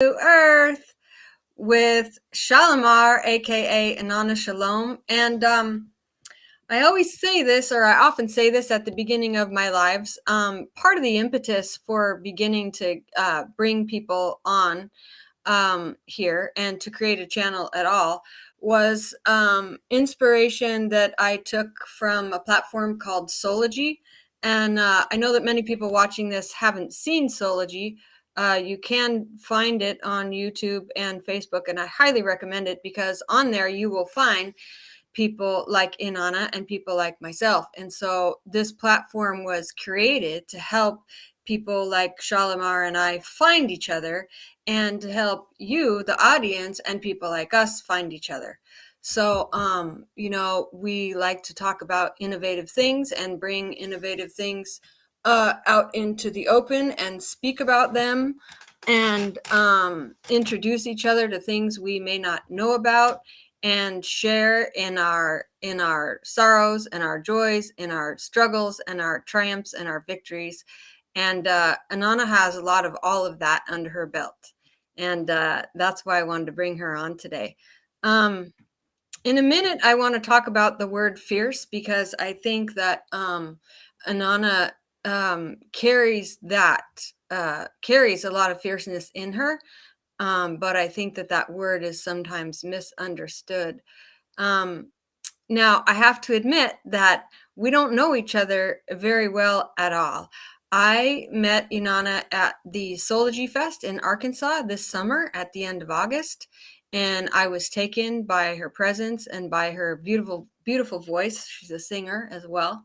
to Earth with Shalimar, a.k.a. Inanna Shalom. And I always say this, or I often say this at the beginning of my lives. Part of the impetus for beginning to bring people on here and to create a channel at all was inspiration that I took from a platform called Sology. And I know that many people watching this haven't seen Sology. You can find it on YouTube and Facebook, and I highly recommend it because on there you will find people like Inanna and people like myself. And so this platform was created to help people like Shalimar and I find each other and to help you, the audience, and people like us find each other. So, we like to talk about innovative things and bring innovative things out into the open and speak about them and introduce each other to things we may not know about and share in our sorrows and our joys, in our struggles and our triumphs and our victories. And Inanna has a lot of all of that under her belt. And that's why I wanted to bring her on today. In a minute, I want to talk about the word fierce because I think that Inanna carries a lot of fierceness in her. But I think that word is sometimes misunderstood. Now, I have to admit that we don't know each other very well at all. I met Inanna at the Sology Fest in Arkansas this summer at the end of August, and I was taken by her presence and by her beautiful, beautiful voice. She's a singer as well.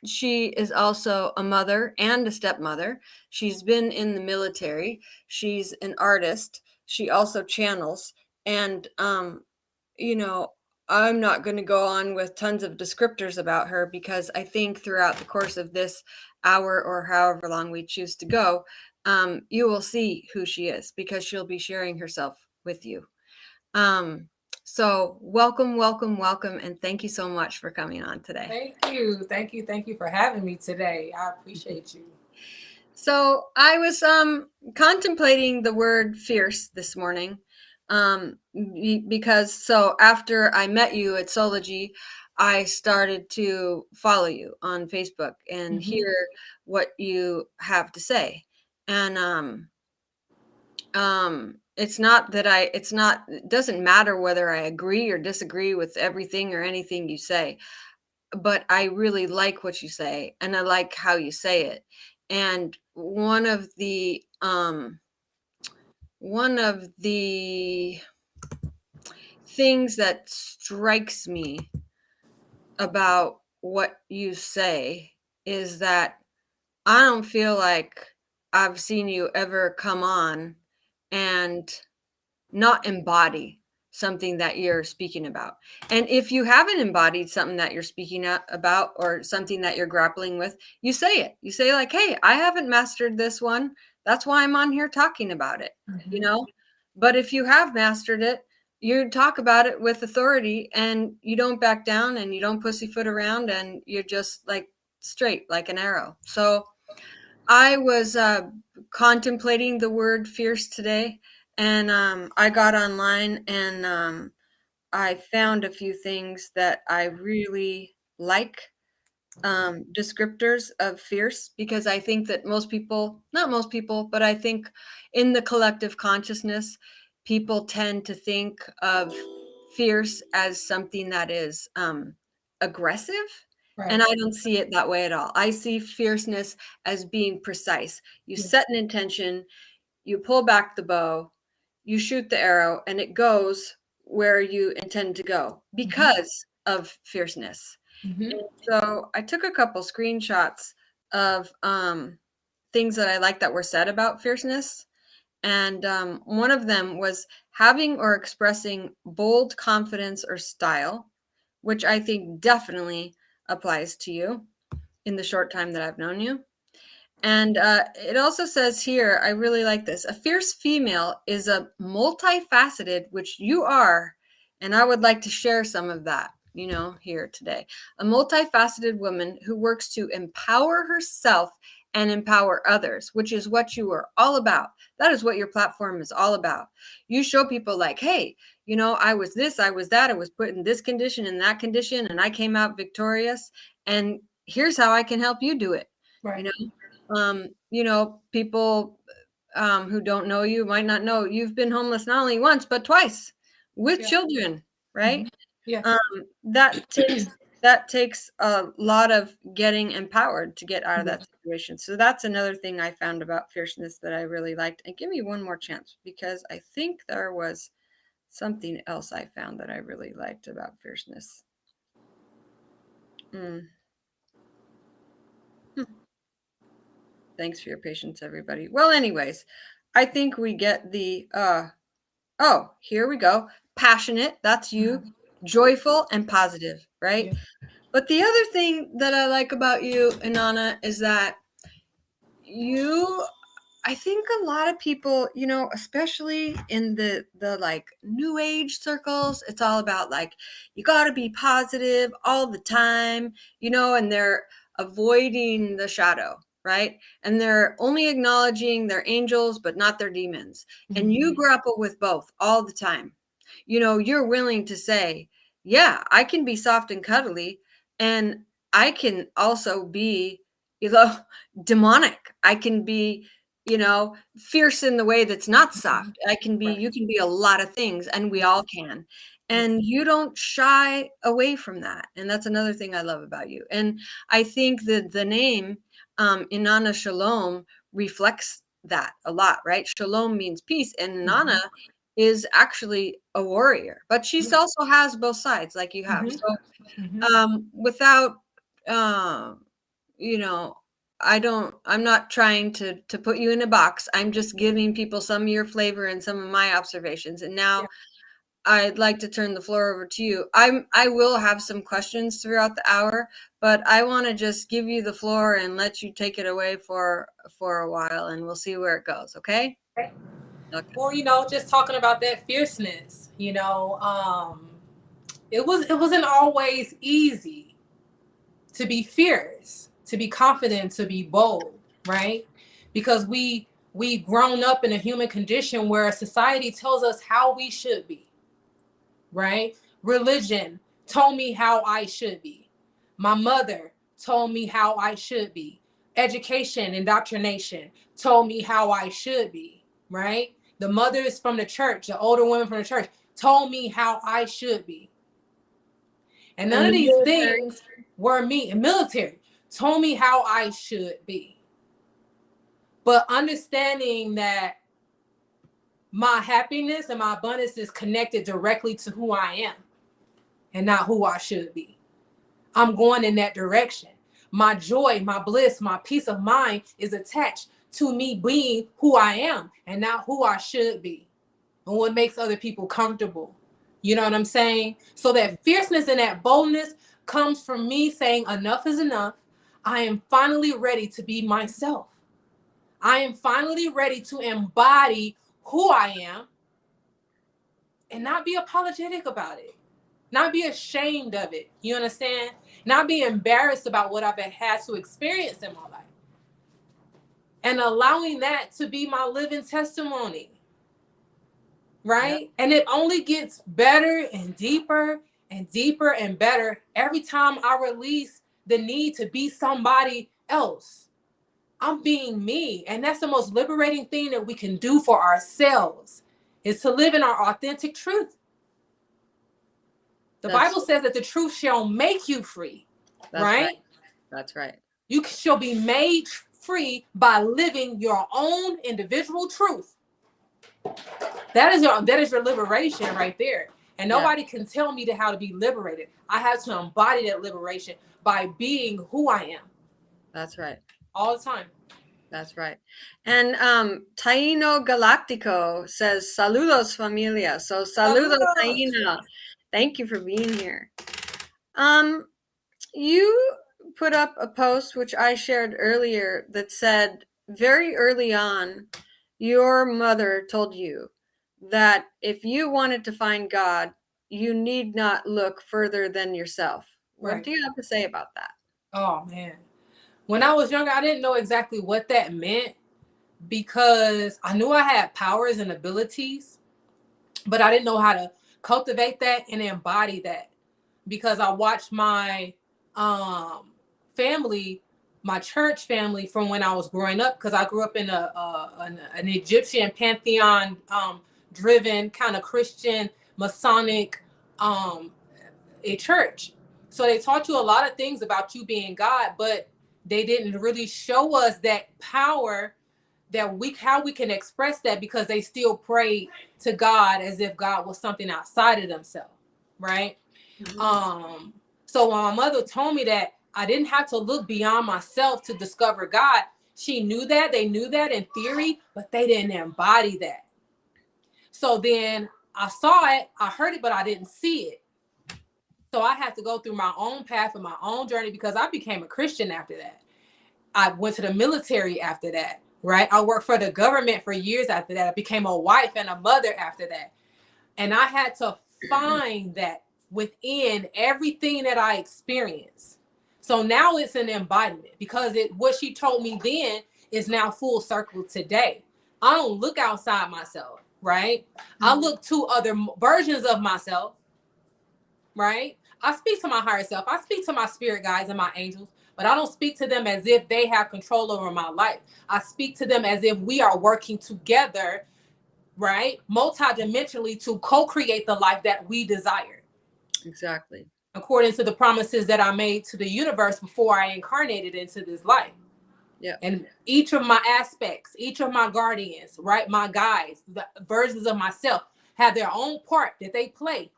She is also a mother and a stepmother. She's been in the military. She's an artist. She also channels. And, I'm not going to go on with tons of descriptors about her because I think throughout the course of this hour or however long we choose to go, you will see who she is because she'll be sharing herself with you. So welcome, welcome, welcome, and thank you so much for coming on today. Thank you for having me today. I appreciate you. So I was contemplating the word fierce this morning because after I met you at Sology, I started to follow you on Facebook and hear what you have to say. And it doesn't matter whether I agree or disagree with everything or anything you say, but I really like what you say and I like how you say it. And one of the things that strikes me about what you say is that I don't feel like I've seen you ever come on and not embody something that you're speaking about. And if you haven't embodied something that you're speaking about or something that you're grappling with, you say it. You say like, hey, I haven't mastered this one. That's why I'm on here talking about it, But if you have mastered it, you talk about it with authority and you don't back down and you don't pussyfoot around and you're just like straight like an arrow. So I was contemplating the word fierce today, and I got online and I found a few things that I really like, descriptors of fierce, because I think that most people, not most people, but I think in the collective consciousness, people tend to think of fierce as something that is aggressive. Right. And I don't see it that way at all. I see fierceness as being precise. You set an intention, you pull back the bow, you shoot the arrow, and it goes where you intend to go because of fierceness. And so I took a couple screenshots of things that I like that were said about fierceness. And one of them was having or expressing bold confidence or style, which I think definitely applies to you in the short time that I've known you. And it also says here, I really like this. A fierce female is a multifaceted, which you are, and I would like to share some of that, here today. A multifaceted woman who works to empower herself and empower others, which is what you are all about. That is what your platform is all about. You show people like, hey, you know, I was this, I was that, I was put in this condition and that condition, and I came out victorious. And here's how I can help you do it. Right. You know, people who don't know you might not know you've been homeless not only once but twice with children, right? Yes. That takes a lot of getting empowered to get out of that situation. So that's another thing I found about fierceness that I really liked. And give me one more chance, because I think there was something else I found that I really liked about fierceness. Thanks for your patience, everybody. Well, anyways, I think we get the oh, here we go. Passionate, that's you. Joyful and positive, right? Yeah. But the other thing that I like about you, Inanna, is that you, I think a lot of people, you know, especially in the like new age circles, it's all about like you got to be positive all the time, you know, and they're avoiding the shadow, right? And they're only acknowledging their angels but not their demons. And you grapple with both all the time. You know, you're willing to say, yeah, I can be soft and cuddly, and I can also be, you know, demonic. I can be, you know, fierce in the way that's not soft. I can be, you can be a lot of things, and we all can. And you don't shy away from that. And that's another thing I love about you. And I think that the name Inanna Shalom reflects that a lot, right? Shalom means peace, and Inanna is actually a warrior, but she's also has both sides like you have. So without you know, I'm not trying to put you in a box. I'm just giving people some of your flavor and some of my observations. And now I'd like to turn the floor over to you. I will have some questions throughout the hour, but I want to just give you the floor and let you take it away for a while, and we'll see where it goes. Okay? Okay. Well, you know, just talking about that fierceness, you know, it wasn't always easy to be fierce, to be confident, to be bold, right? Because we've grown up in a human condition where society tells us how we should be, right? Religion told me how I should be. My mother told me how I should be. Education, indoctrination told me how I should be, right? The mothers from the church, the older women from the church told me how I should be. And none And of the these military. things were me. And military told me how I should be. But understanding that my happiness and my abundance is connected directly to who I am and not who I should be. I'm going in that direction. My joy, my bliss, my peace of mind is attached to me being who I am and not who I should be and what makes other people comfortable. You know what I'm saying? So that fierceness and that boldness comes from me saying enough is enough. I am finally ready to be myself. I am finally ready to embody who I am and not be apologetic about it. Not be ashamed of it. You understand? Not be embarrassed about what I've had to experience in my life. And allowing that to be my living testimony. Right? Yep. And it only gets better and deeper and deeper and better every time I release the need to be somebody else. I'm being me. And that's the most liberating thing that we can do for ourselves, is to live in our authentic truth. The Bible says that the truth shall make you free. Right? That's right. You shall be made free by living your own individual truth. That is your liberation right there. And nobody can tell me how to be liberated. I have to embody that liberation by being who I am. That's right. All the time. That's right. And Taino Galactico says, saludos familia. So saludos, Taino. Thank you for being here. You put up a post, which I shared earlier, that said very early on, your mother told you that if you wanted to find God, you need not look further than yourself. What do you have to say about that? Oh, man. When I was younger, I didn't know exactly what that meant because I knew I had powers and abilities, but I didn't know how to cultivate that and embody that because I watched my family, my church family from when I was growing up, because I grew up in an Egyptian pantheon driven kind of Christian Masonic a church. So they taught you a lot of things about you being God, but they didn't really show us that power that we how we can express that because they still prayed to God as if God was something outside of themselves, right? Um, so when my mother told me that I didn't have to look beyond myself to discover God, she knew that, they knew that in theory, but they didn't embody that. So then I saw it, I heard it, but I didn't see it. So I had to go through my own path and my own journey because I became a Christian after that. I went to the military after that, right? I worked for the government for years after that. I became a wife and a mother after that. And I had to find that within everything that I experienced. So now it's an embodiment because what she told me then is now full circle today. I don't look outside myself, right? I look to other versions of myself, right? I speak to my higher self. I speak to my spirit guides and my angels, but I don't speak to them as if they have control over my life. I speak to them as if we are working together, right? Multidimensionally to co-create the life that we desire. Exactly. According to the promises that I made to the universe before I incarnated into this life. Yeah. And each of my aspects, each of my guardians, right? My guides, the versions of myself have their own part that they play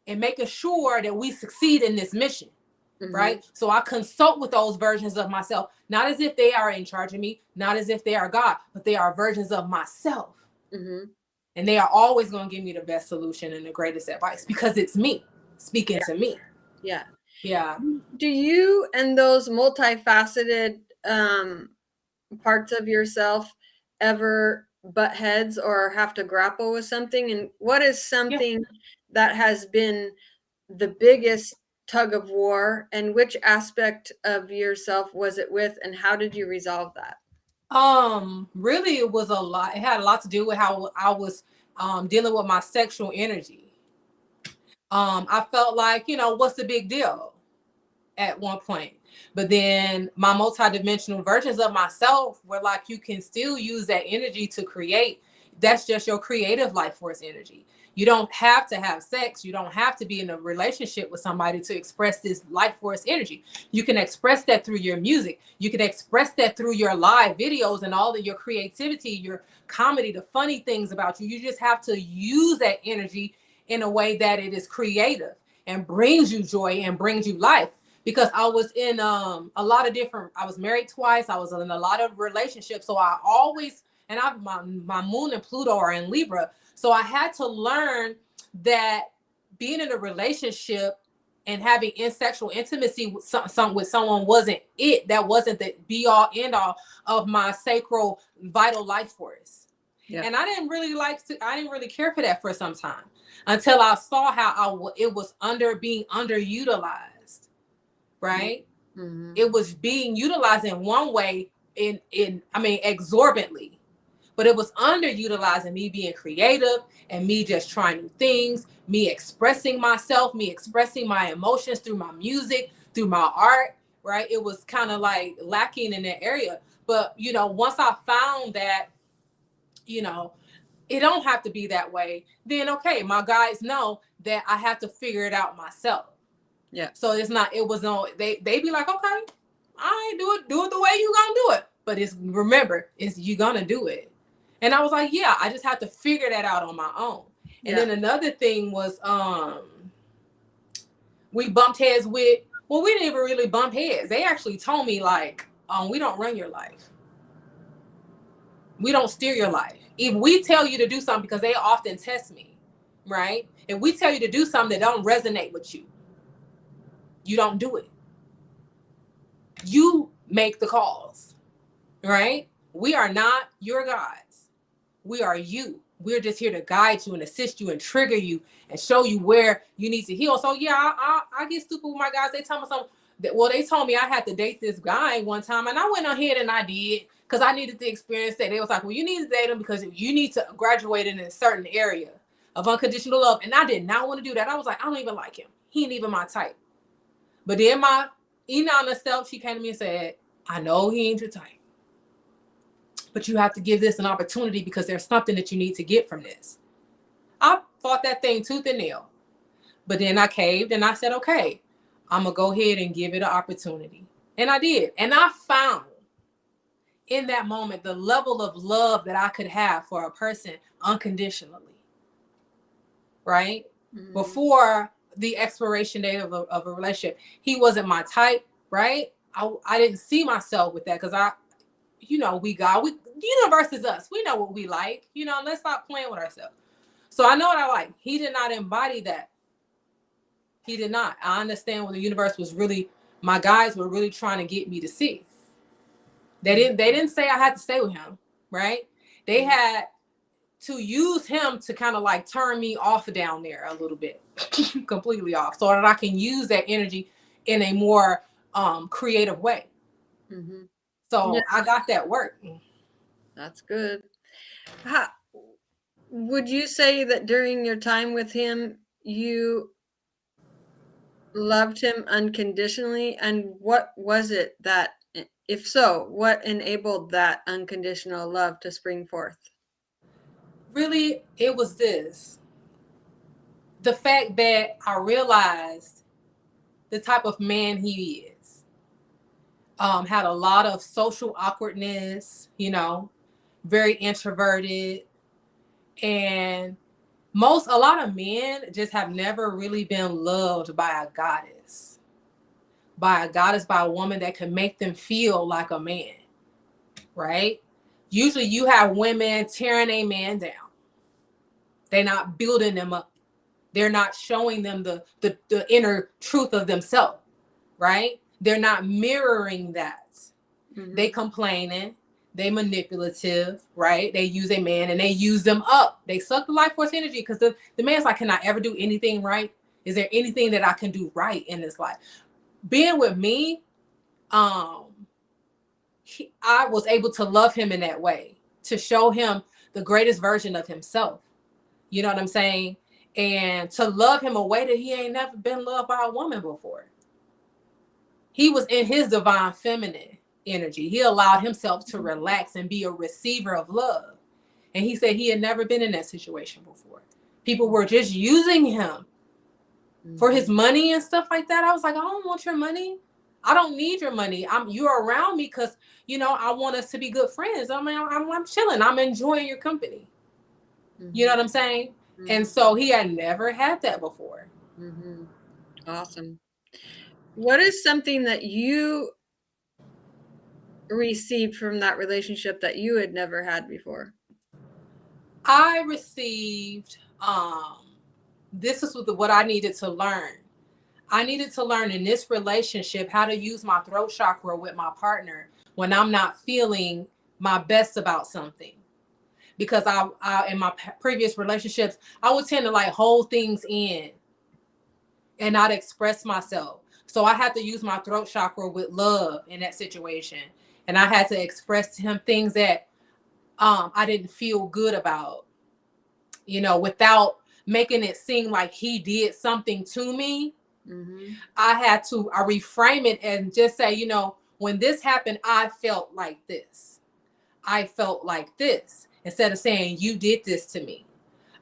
in making sure that we succeed in this mission. Right? So I consult with those versions of myself, not as if they are in charge of me, not as if they are God, but they are versions of myself. And they are always going to give me the best solution and the greatest advice because it's me speaking to me. Yeah. Yeah. Do you and those multifaceted parts of yourself ever butt heads or have to grapple with something? And what is something that has been the biggest tug of war, and which aspect of yourself was it with, and how did you resolve that? Really it was a lot. It had a lot to do with how I was dealing with my sexual energy. I felt like, what's the big deal at one point? But then my multidimensional versions of myself were like, you can still use that energy to create. That's just your creative life force energy. You don't have to have sex. You don't have to be in a relationship with somebody to express this life force energy. You can express that through your music. You can express that through your live videos and all of your creativity, your comedy, the funny things about you. You just have to use that energy in a way that it is creative and brings you joy and brings you life. Because I was in a lot of different, I was married twice. I was in a lot of relationships. So I always, and my moon and Pluto are in Libra. So I had to learn that being in a relationship and having sexual intimacy with someone wasn't it. That wasn't the be all end all of my sacral vital life force. Yeah. And I didn't really care for that for some time until I saw how it was being underutilized. Right? It was being utilized in one way exorbitantly, but it was underutilizing me being creative and me just trying new things, me expressing myself, me expressing my emotions through my music, through my art, right? It was kind of like lacking in that area. But, once I found that, it don't have to be that way, then okay, my guys know that I have to figure it out myself. Yeah. So it was no, they be like, okay, I do it the way you gonna do it. But it's you gonna do it. And I was like, yeah, I just have to figure that out on my own. And then another thing was we bumped heads we didn't even really bump heads. They actually told me like, we don't run your life. We don't steer your life. If we tell you to do something, because they often test me, right? If we tell you to do something that don't resonate with you, you don't do it. You make the calls, right? We are not your gods. We are you. We're just here to guide you and assist you and trigger you and show you where you need to heal. So yeah, I get stupid with my guys. They tell me something. Well, they told me I had to date this guy one time, and I went ahead and I did because I needed to experience that. They was like, well, you need to date him because you need to graduate in a certain area of unconditional love. And I did not want to do that. I was like, I don't even like him. He ain't even my type. But then my Inanna self, she came to me and said, I know he ain't your type, but you have to give this an opportunity because there's something that you need to get from this. I fought that thing tooth and nail. But then I caved and I said, okay, I'm going to go ahead and give it an opportunity. And I did. And I found in that moment the level of love that I could have for a person unconditionally. Right? Mm-hmm. Before the expiration date of a relationship, he wasn't my type. Right? I didn't see myself with that because the universe is us. We know what we like. Let's stop playing with ourselves. So I know what I like. He did not embody that. He did not. I understand what the universe was really, my guys were really trying to get me to see. They didn't say I had to stay with him, right? They had to use him to kind of like turn me off down there a little bit, completely off, so that I can use that energy in a more creative way. Mm-hmm. So yeah. I got that work. That's good. Would you say that during your time with him, you loved him unconditionally? And what was it that, if so, what enabled that unconditional love to spring forth? Really, it was the fact that I realized the type of man he is. Had a lot of social awkwardness, very introverted. And a lot of men just have never really been loved by a goddess. By a woman that can make them feel like a man, right? Usually you have women tearing a man down. They're not building them up. They're not showing them the inner truth of themselves, right? They're not mirroring that. Mm-hmm. They complaining, they manipulative, right? They use a man and they use them up. They suck the life force energy because the man's like, can I ever do anything right? Is there anything that I can do right in this life? Being with me, I was able to love him in that way, to show him the greatest version of himself. You know what I'm saying? And to love him a way that he ain't never been loved by a woman before. He was in his divine feminine energy. He allowed himself to relax and be a receiver of love. And he said he had never been in that situation before. People were just using him for his money and stuff like that. I was like, I don't want your money. I don't need your money. You're around me because, I want us to be good friends. I'm chilling. I'm enjoying your company. Mm-hmm. You know what I'm saying? Mm-hmm. And so he had never had that before. Mm-hmm. Awesome. What is something that you received from that relationship that you had never had before? I received, this is what I needed to learn. I needed to learn in this relationship how to use my throat chakra with my partner when I'm not feeling my best about something. Because I in my previous relationships, I would tend to like hold things in and not express myself. So I had to use my throat chakra with love in that situation. And I had to express to him things that I didn't feel good about, without making it seem like he did something to me. Mm-hmm. I reframe it and just say, when this happened, I felt like this. I felt like this. Instead of saying, you did this to me.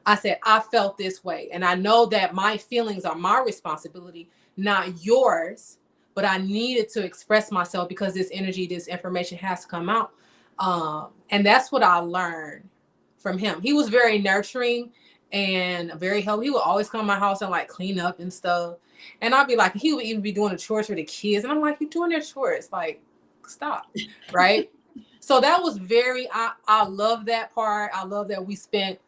I said, I felt this way. And I know that my feelings are my responsibility, not yours. But I needed to express myself because this energy, this information has to come out. And that's what I learned from him. He was very nurturing and very helpful. He would always come to my house and like clean up and stuff. And I'd be like, he would even be doing the chores for the kids. And I'm like, you're doing their chores. Like, stop. Right. So that was I love that part. I love that we spent,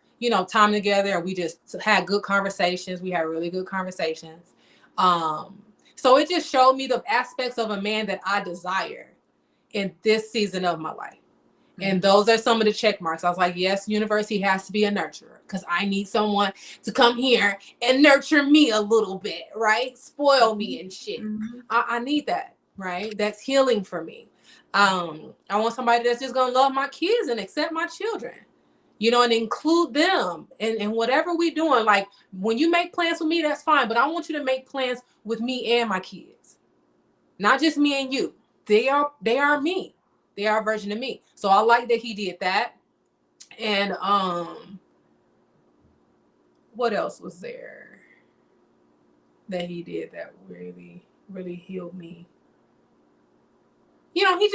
time together and we just had good conversations. We had really good conversations. So it just showed me the aspects of a man that I desire in this season of my life. Mm-hmm. And those are some of the check marks. I was like, yes, universe, he has to be a nurturer because I need someone to come here and nurture me a little bit, right? Spoil me and shit. Mm-hmm. I need that, right? That's healing for me. I want somebody that's just gonna love my kids and accept my children, you know, and include them in whatever we're doing. Like when you make plans with me, that's fine, but I want you to make plans with me and my kids, not just me and you. They are me. They are a version of me. So I like that he did that. And what else was there that he did that really, really healed me? You know, he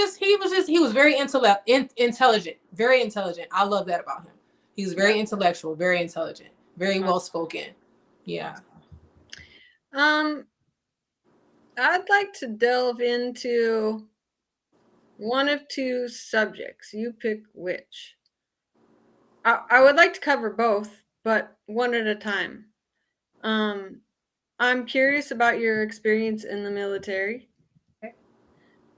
was very intelligent, very intelligent. I love that about him. He was very intellectual, very intelligent, very well spoken. Yeah. I'd like to delve into one of two subjects. You pick which. I would like to cover both, but one at a time. I'm curious about your experience in the military. Okay.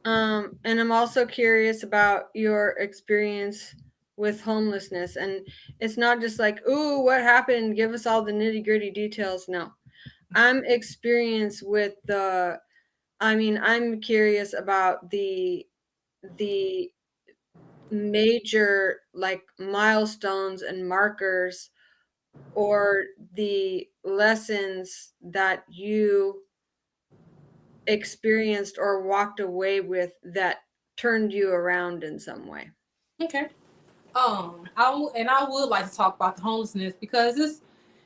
And I'm also curious about your experience with homelessness. And it's not just like, ooh, what happened? Give us all the nitty gritty details. No, I'm experienced with I'm curious about the major like milestones and markers or the lessons that you experienced or walked away with that turned you around in some way. Okay. I would like to talk about the homelessness because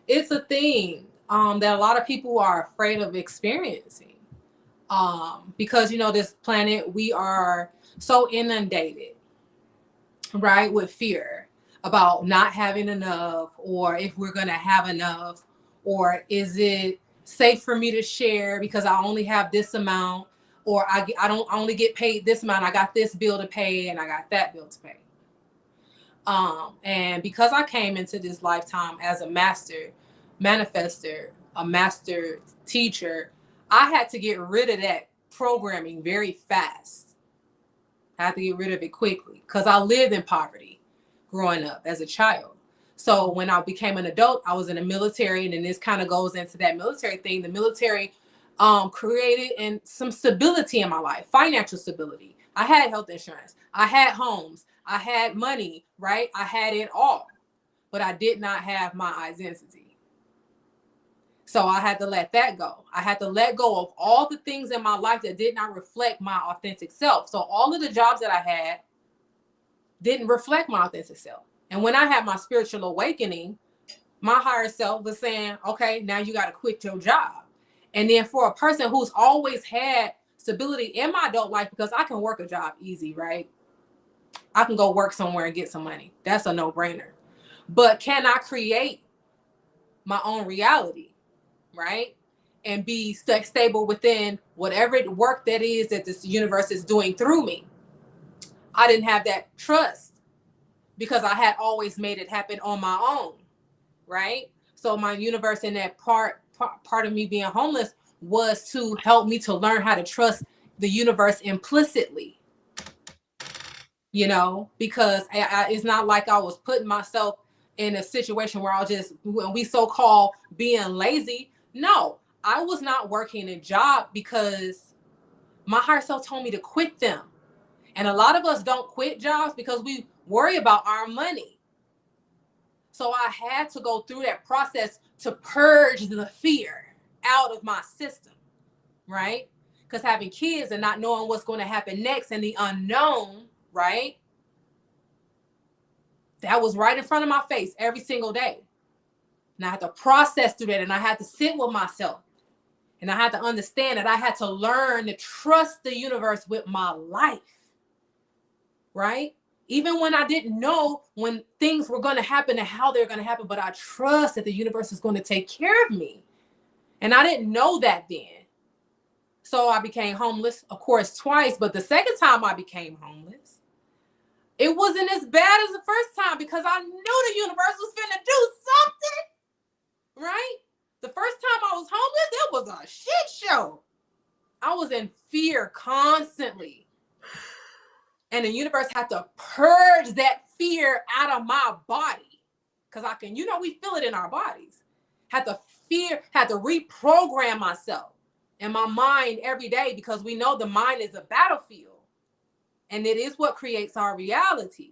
it's a thing that a lot of people are afraid of experiencing. Because you know, this planet, we are so inundated, right, with fear about not having enough, or if we're gonna have enough, or is it safe for me to share because I only have this amount, or I only get paid this amount. I got this bill to pay and I got that bill to pay. And because I came into this lifetime as a master manifester, a master teacher, I had to get rid of that programming very fast. I had to get rid of it quickly because I lived in poverty growing up as a child. So when I became an adult, I was in the military, and then this kind of goes into that military thing. The military created and some stability in my life, financial stability. I had health insurance. I had homes. I had money, right? I had it all, but I did not have my identity. So I had to let that go. I had to let go of all the things in my life that did not reflect my authentic self. So all of the jobs that I had didn't reflect my authentic self. And when I had my spiritual awakening, my higher self was saying, okay, now you got to quit your job. And then for a person who's always had stability in my adult life, because I can work a job easy, right? I can go work somewhere and get some money. That's a no-brainer. But can I create my own reality, right? And be stable within whatever work that is that this universe is doing through me? I didn't have that trust because I had always made it happen on my own, right? So my universe in that part of me being homeless was to help me to learn how to trust the universe implicitly, you know, because it's not like I was putting myself in a situation where I was just, when we so-called being lazy. No, I was not working a job because my higher self told me to quit them. And a lot of us don't quit jobs because we worry about our money. So I had to go through that process to purge the fear out of my system, right? Because having kids and not knowing what's going to happen next and the unknown, right? That was right in front of my face every single day. And I had to process through that, and I had to sit with myself. And I had to understand that I had to learn to trust the universe with my life, right? Even when I didn't know when things were going to happen and how they're going to happen, but I trust that the universe is going to take care of me. And I didn't know that then. So I became homeless, of course, twice. But the second time I became homeless, it wasn't as bad as the first time because I knew the universe was finna do something, right? The first time I was homeless, it was a shit show. I was in fear constantly. And the universe had to purge that fear out of my body. because I can, we feel it in our bodies. Had to reprogram myself and my mind every day, because we know the mind is a battlefield and it is what creates our reality.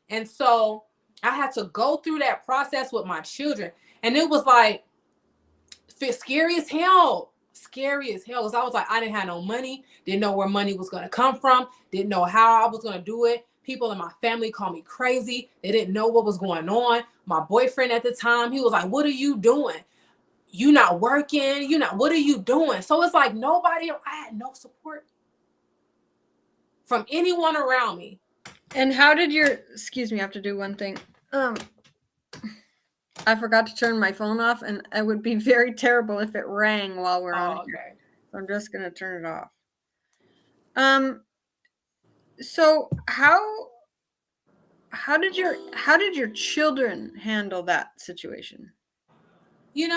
And so I had to go through that process with my children. And it was like scary as hell. Scary as hell. Because I was like, I didn't have no money, didn't know where money was going to come from, didn't know how I was going to do it. People in my family called me crazy. They didn't know what was going on. My boyfriend at the time, he was like, what are you doing? You not working? What are you doing? So it's like I had no support from anyone around me. And how did excuse me, I have to do one thing. I forgot to turn my phone off, and it would be very terrible if it rang while we're on here. So I'm just gonna turn it off. So how did your children handle that situation? They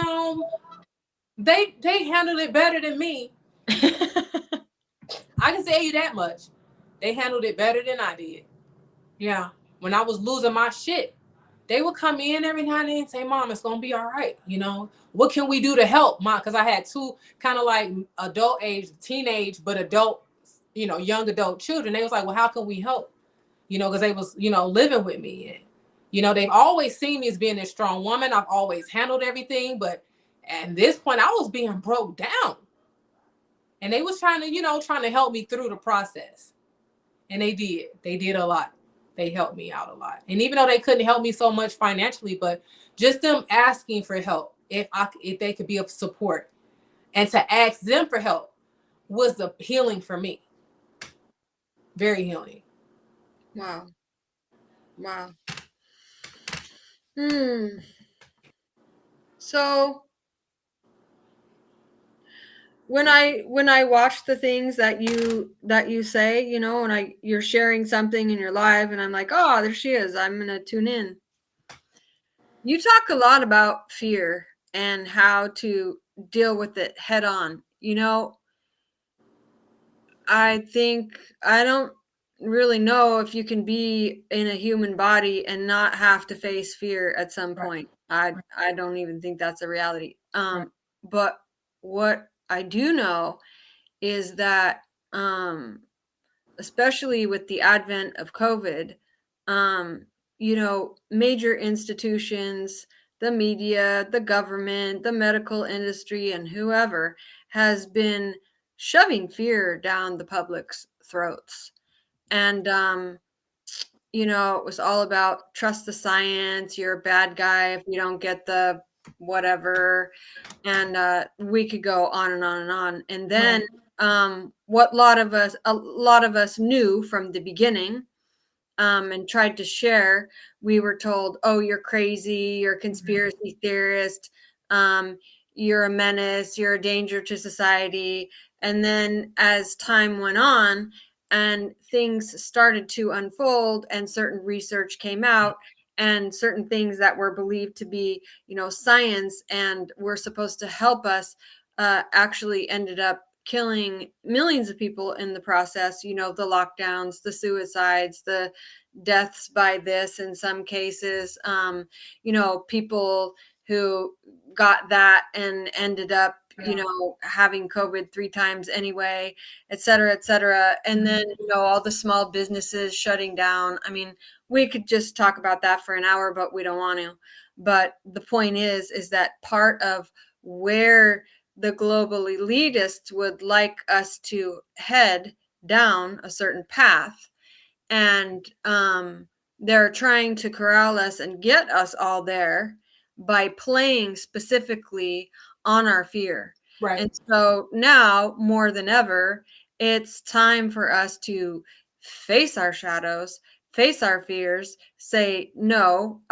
handled it better than me. I can tell you that much. They handled it better than I did. Yeah. When I was losing my shit, they would come in every now and then and say, Mom, it's going to be all right. What can we do to help, Mom? Because I had two kind of like adult age, teenage, but adult, young adult children. They was like, well, how can we help? Because they was, living with me. And, they've always seen me as being a strong woman. I've always handled everything. But at this point, I was being broke down. And they was trying to help me through the process. And they did. They did a lot. They helped me out a lot. And even though they couldn't help me so much financially, but just them asking for help, if they could be of support, and to ask them for help was a healing for me. Very healing. Wow. So when I watch the things that you say, when you're sharing something in your live, and I'm like, oh, there she is, I'm gonna tune in. You talk a lot about fear and how to deal with it head on. I think I don't really know if you can be in a human body and not have to face fear at some point. I don't even think that's a reality. But what I do know is that, especially with the advent of COVID, major institutions, the media, the government, the medical industry, and whoever has been shoving fear down the public's throats. And, it was all about trust the science, you're a bad guy if you don't get the whatever. And we could go on and on and on. And then what a lot of us knew from the beginning, and tried to share, we were told, oh, you're crazy, you're a conspiracy theorist, you're a menace, you're a danger to society. And then as time went on and things started to unfold and certain research came out and certain things that were believed to be, science and were supposed to help us, actually ended up killing millions of people in the process, the lockdowns, the suicides, the deaths by this in some cases, people who got that and ended up, having COVID 3 times anyway, et cetera, et cetera. And then, all the small businesses shutting down. I mean, we could just talk about that for an hour, but we don't want to. But the point is that part of where the global elitists would like us to head down a certain path, and they're trying to corral us and get us all there by playing specifically on our fear. Right. And so now more than ever, it's time for us to face our shadows, face our fears, say, no,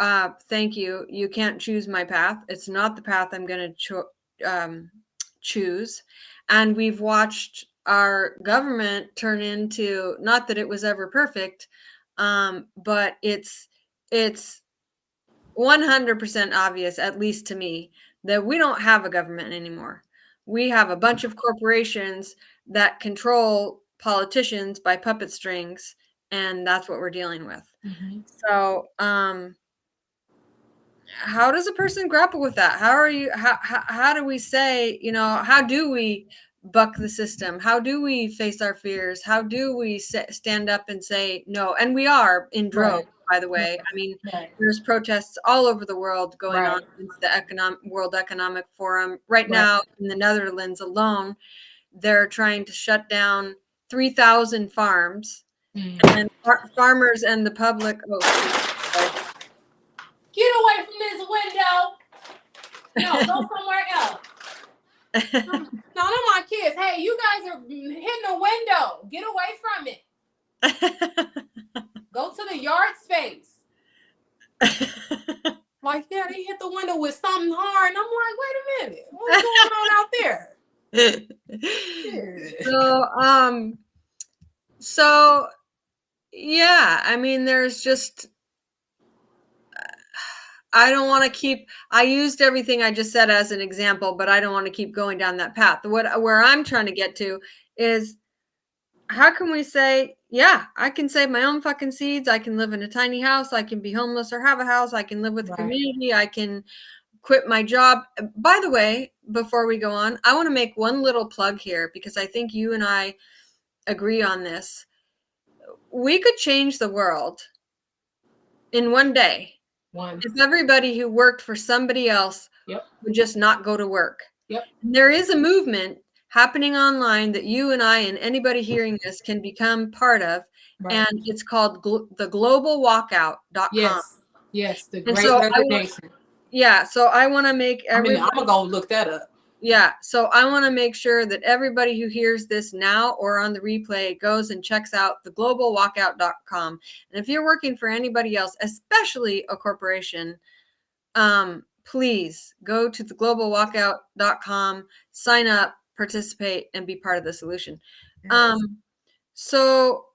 thank you. You can't choose my path. It's not the path I'm going to choose. And we've watched our government turn into, not that it was ever perfect, but it's 100% obvious, at least to me, that we don't have a government anymore. We have a bunch of corporations that control politicians by puppet strings, and that's what we're dealing with. So how does a person grapple with that? How do we say, how do we buck the system? How do we face our fears? How do we stand up and say no? And we are in droves, Right. by the way. I mean, there's protests all over the world going on against the World Economic Forum. Right now in the Netherlands alone, they're trying to shut down 3,000 farms. And farmers and the public. Oh, excuse me. Get away from this window. No, go somewhere else. No, they're my kids. Hey, you guys are hitting a window. Get away from it. Go to the yard space. Like, yeah, they hit the window with something hard. And I'm like, wait a minute. What's going on out there? So yeah, I mean, there's just, I don't want to I used everything I just said as an example, but I don't want to keep going down that path. Where I'm trying to get to is, how can we say, yeah, I can save my own fucking seeds. I can live in a tiny house. I can be homeless or have a house. I can live with the community. I can quit my job. By the way, before we go on, I want to make one little plug here, because I think you and I agree on this. We could change the world in one day if everybody who worked for somebody else would just not go to work. There is a movement happening online that you and I and anybody hearing this can become part of, and it's called the globalwalkout.com. Yes, the Great Resignation. So I want to make everybody, I'm gonna go look that up. Yeah, so I want to make sure that everybody who hears this now or on the replay goes and checks out the globalwalkout.com. And if you're working for anybody else, especially a corporation, please go to the globalwalkout.com, sign up, participate, and be part of the solution. Yes. So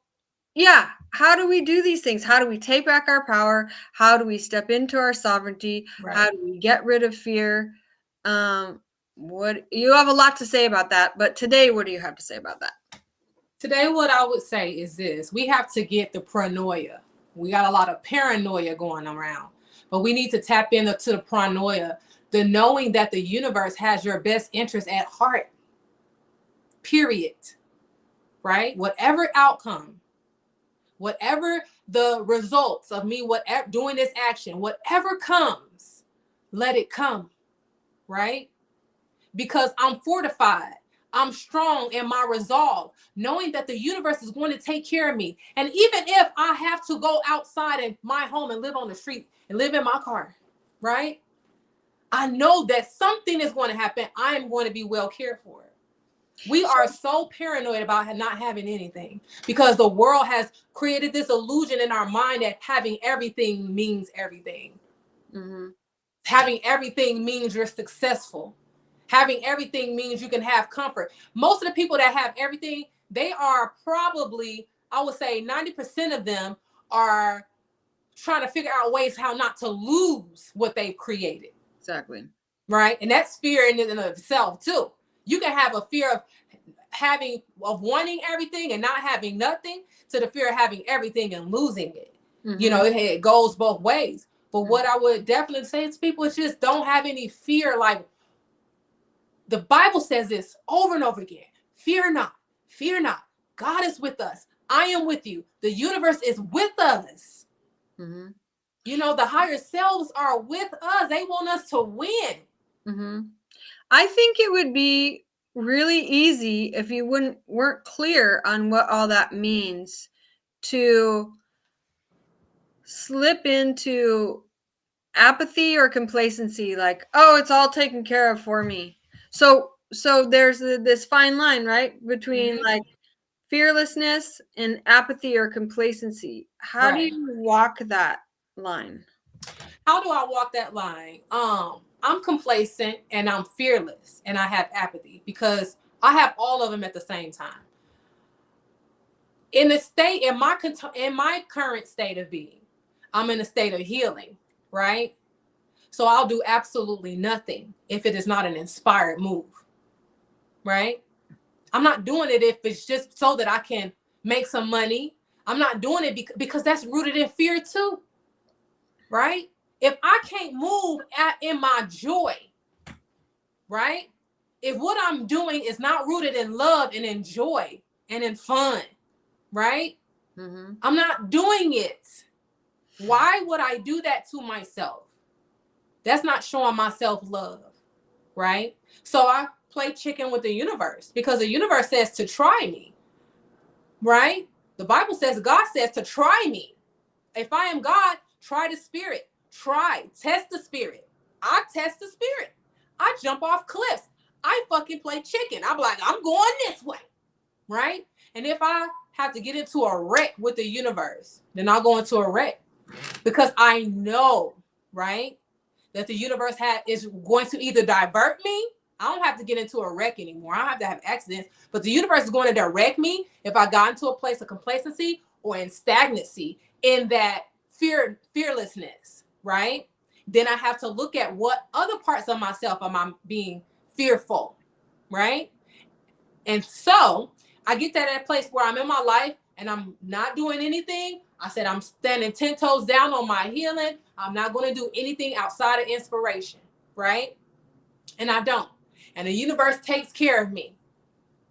yeah, how do we do these things? How do we take back our power? How do we step into our sovereignty? How do we get rid of fear? What, you have a lot to say about that, but today, what do you have to say about that? Today, what I would say is this: we have to get the paranoia. We got a lot of paranoia going around, but we need to tap into the paranoia, the knowing that the universe has your best interest at heart. Period. Right? Whatever outcome, whatever the results of me, whatever doing this action, whatever comes, let it come. Right? Because I'm fortified. I'm strong in my resolve, knowing that the universe is going to take care of me. And even if I have to go outside in my home and live on the street and live in my car, right? I know that something is going to happen. I am going to be well cared for. We are so paranoid about not having anything, because the world has created this illusion in our mind that having everything means everything. Mm-hmm. Having everything means you're successful. Having everything means you can have comfort. Most of the people that have everything, they are probably, I would say 90% of them are trying to figure out ways how not to lose what they've created. Exactly. Right? And that's fear in and of itself too. You can have a fear of wanting everything and not having nothing, to the fear of having everything and losing it. Mm-hmm. You know, it goes both ways. But what I would definitely say to people is just don't have any fear. Like, the Bible says this over and over again: fear not, fear not. God is with us. I am with you. The universe is with us. Mm-hmm. You know, the higher selves are with us. They want us to win. Mm-hmm. I think it would be really easy if you weren't clear on what all that means, to slip into apathy or complacency, like, oh, it's all taken care of for me. So there's this fine line, right, between like fearlessness and apathy or complacency. How do you walk that line? How do I walk that line? I'm complacent and I'm fearless and I have apathy, because I have all of them at the same time. In my current state of being, I'm in a state of healing, right? So I'll do absolutely nothing if it is not an inspired move, right? I'm not doing it if it's just so that I can make some money. I'm not doing it because that's rooted in fear too, right? If I can't move in my joy, right? If what I'm doing is not rooted in love and in joy and in fun, right? Mm-hmm. I'm not doing it. Why would I do that to myself? That's not showing myself love, right? So I play chicken with the universe because the universe says to try me, right? The Bible says, God says to try me. If I am God, try the spirit. Test the spirit. I test the spirit. I jump off cliffs. I fucking play chicken. I'm like, I'm going this way, right? And if I have to get into a wreck with the universe, then I'll go into a wreck because I know, right, that the universe is going to either divert me. I don't have to get into a wreck anymore. I don't have to have accidents, but the universe is going to direct me if I got into a place of complacency or in stagnancy, in that fearlessness, right? Then I have to look at what other parts of myself am I being fearful, right? And so I get that at a place where I'm in my life and I'm not doing anything. I said, I'm standing 10 toes down on my healing. I'm not going to do anything outside of inspiration, right? And I don't. And the universe takes care of me,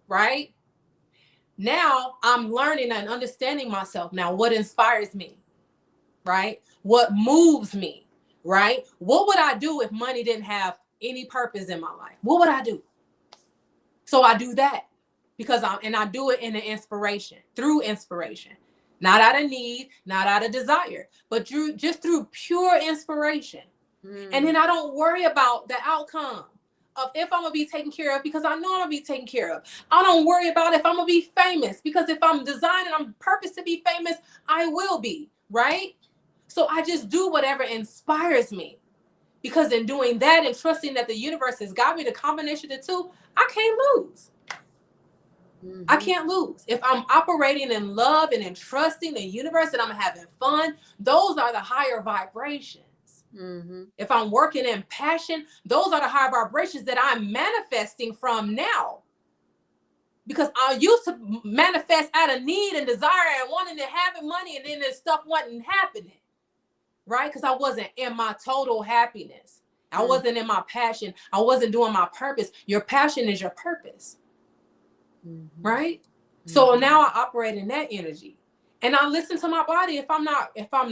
right? Now I'm learning and understanding myself. Now, what inspires me, right? What moves me, right? What would I do if money didn't have any purpose in my life? What would I do? So I do that because I do it in an inspiration, through inspiration, not out of need, not out of desire, but just through pure inspiration. And then I don't worry about the outcome of if I'm gonna be taken care of, because I know I'm gonna be taken care of. I don't worry about if I'm gonna be famous, because if I'm designing, I'm purpose to be famous, I will be, right? So I just do whatever inspires me. Because in doing that and trusting that the universe has got me the combination of the two, I can't lose. Mm-hmm. I can't lose. If I'm operating in love and in trusting the universe and I'm having fun, those are the higher vibrations. Mm-hmm. If I'm working in passion, those are the higher vibrations that I'm manifesting from now. Because I used to manifest out of need and desire and wanting to have money, and then this stuff wasn't happening, right? Because I wasn't in my total happiness. I wasn't in my passion. I wasn't doing my purpose. Your passion is your purpose. Mm-hmm. Right? Mm-hmm. So now I operate in that energy. And I listen to my body. If I'm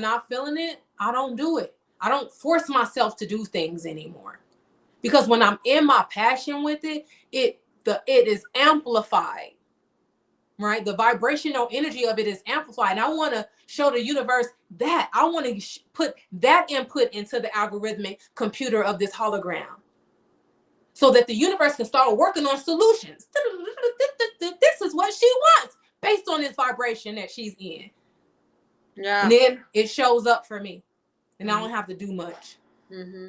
not feeling it, I don't do it. I don't force myself to do things anymore. Because when I'm in my passion with it, it is amplified. Right? The vibrational energy of it is amplified. And I want to show the universe that. I want to put that input into the algorithmic computer of this hologram, so that the universe can start working on solutions. This is what she wants based on this vibration that she's in. Yeah. And then it shows up for me. And I don't have to do much. Mm-hmm.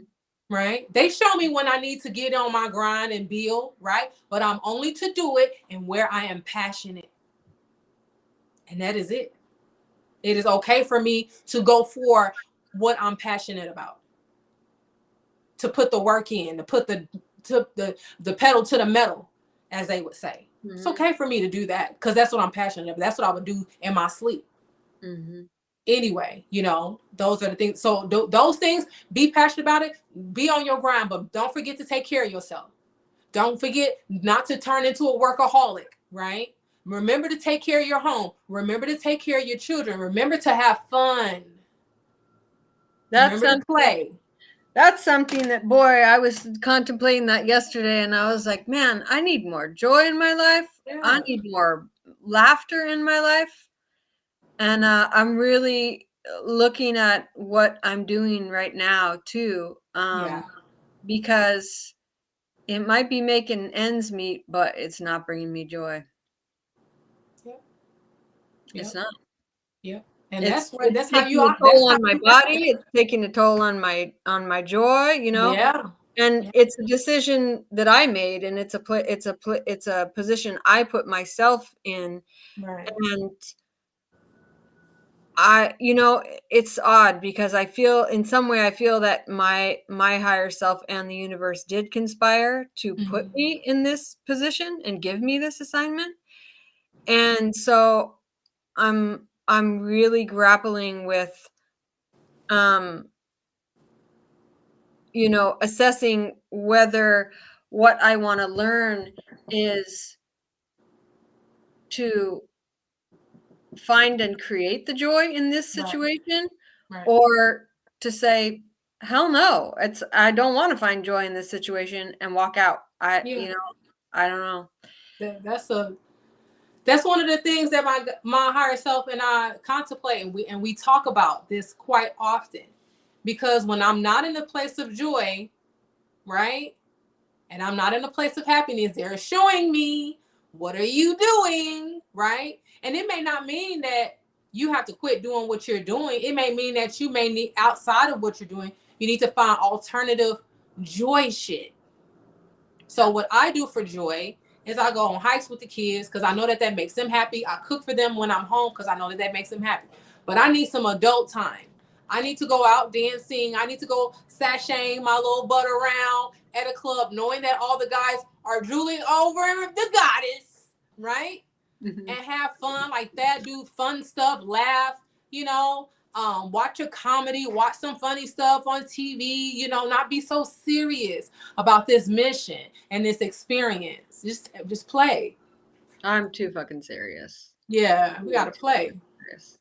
Right? They show me when I need to get on my grind and build, right? But I'm only to do it and where I am passionate. And that is it. It is okay for me to go for what I'm passionate about. To put the work in, to put the pedal to the metal, as they would say. Mm-hmm. It's okay for me to do that because that's what I'm passionate about. That's what I would do in my sleep. Mm-hmm. Anyway, those are the things. So those things, be passionate about it, be on your grind, but don't forget to take care of yourself. Don't forget not to turn into a workaholic, right? Remember to take care of your home. Remember to take care of your children. Remember to have fun. Remember to play. That's something that, boy, I was contemplating that yesterday, and I was like, man, I need more joy in my life. Yeah. I need more laughter in my life. And I'm really looking at what I'm doing right now, too, because it might be making ends meet, but it's not bringing me joy. Yep. It's not. Yep. And that's how you are. Toll on my body. It's taking a toll on my joy. Yeah. And it's a decision that I made, and it's a position I put myself in. Right. And it's odd because I feel in some way that my higher self and the universe did conspire to put me in this position and give me this assignment. And so I'm really grappling with assessing whether what I want to learn is to find and create the joy in this Right. situation, Right. or to say, hell no, I don't want to find joy in this situation and walk out. Yeah. I don't know. That's one of the things that my higher self and I contemplate, and we talk about this quite often, because when I'm not in a place of joy, right, and I'm not in a place of happiness, they're showing me, what are you doing, right? And it may not mean that you have to quit doing what you're doing. It may mean that you may need, outside of what you're doing, you need to find alternative joy shit. So what I do for joy is I go on hikes with the kids because I know that makes them happy. I cook for them when I'm home because I know that makes them happy. But I need some adult time. I need to go out dancing. I need to go sashaying my little butt around at a club, knowing that all the guys are drooling over the goddess, right? Mm-hmm. And have fun like that, do fun stuff, laugh, watch a comedy, watch some funny stuff on TV, not be so serious about this mission and this experience. Just play. I'm too fucking serious. Yeah, we gotta play.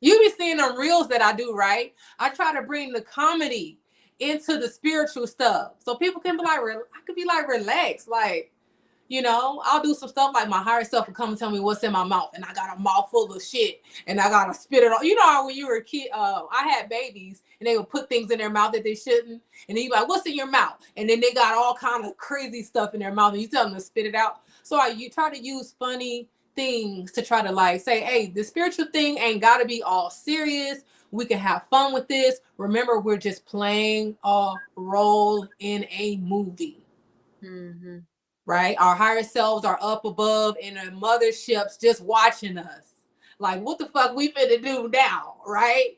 You be seeing the reels that I do, right? I try to bring the comedy into the spiritual stuff. So people can be like, I could be like, relax, like, I'll do some stuff like my higher self will come and tell me what's in my mouth, and I got a mouth full of shit, and I gotta spit it all. You know how when you were a kid, I had babies, and they would put things in their mouth that they shouldn't, and then you like, what's in your mouth? And then they got all kind of crazy stuff in their mouth, and you tell them to spit it out. So you try to use funny things to try to like say, hey, the spiritual thing ain't gotta be all serious. We can have fun with this. Remember, we're just playing a role in a movie. Mm-hmm. Right? Our higher selves are up above in the motherships just watching us. Like, what the fuck we finna do now, right?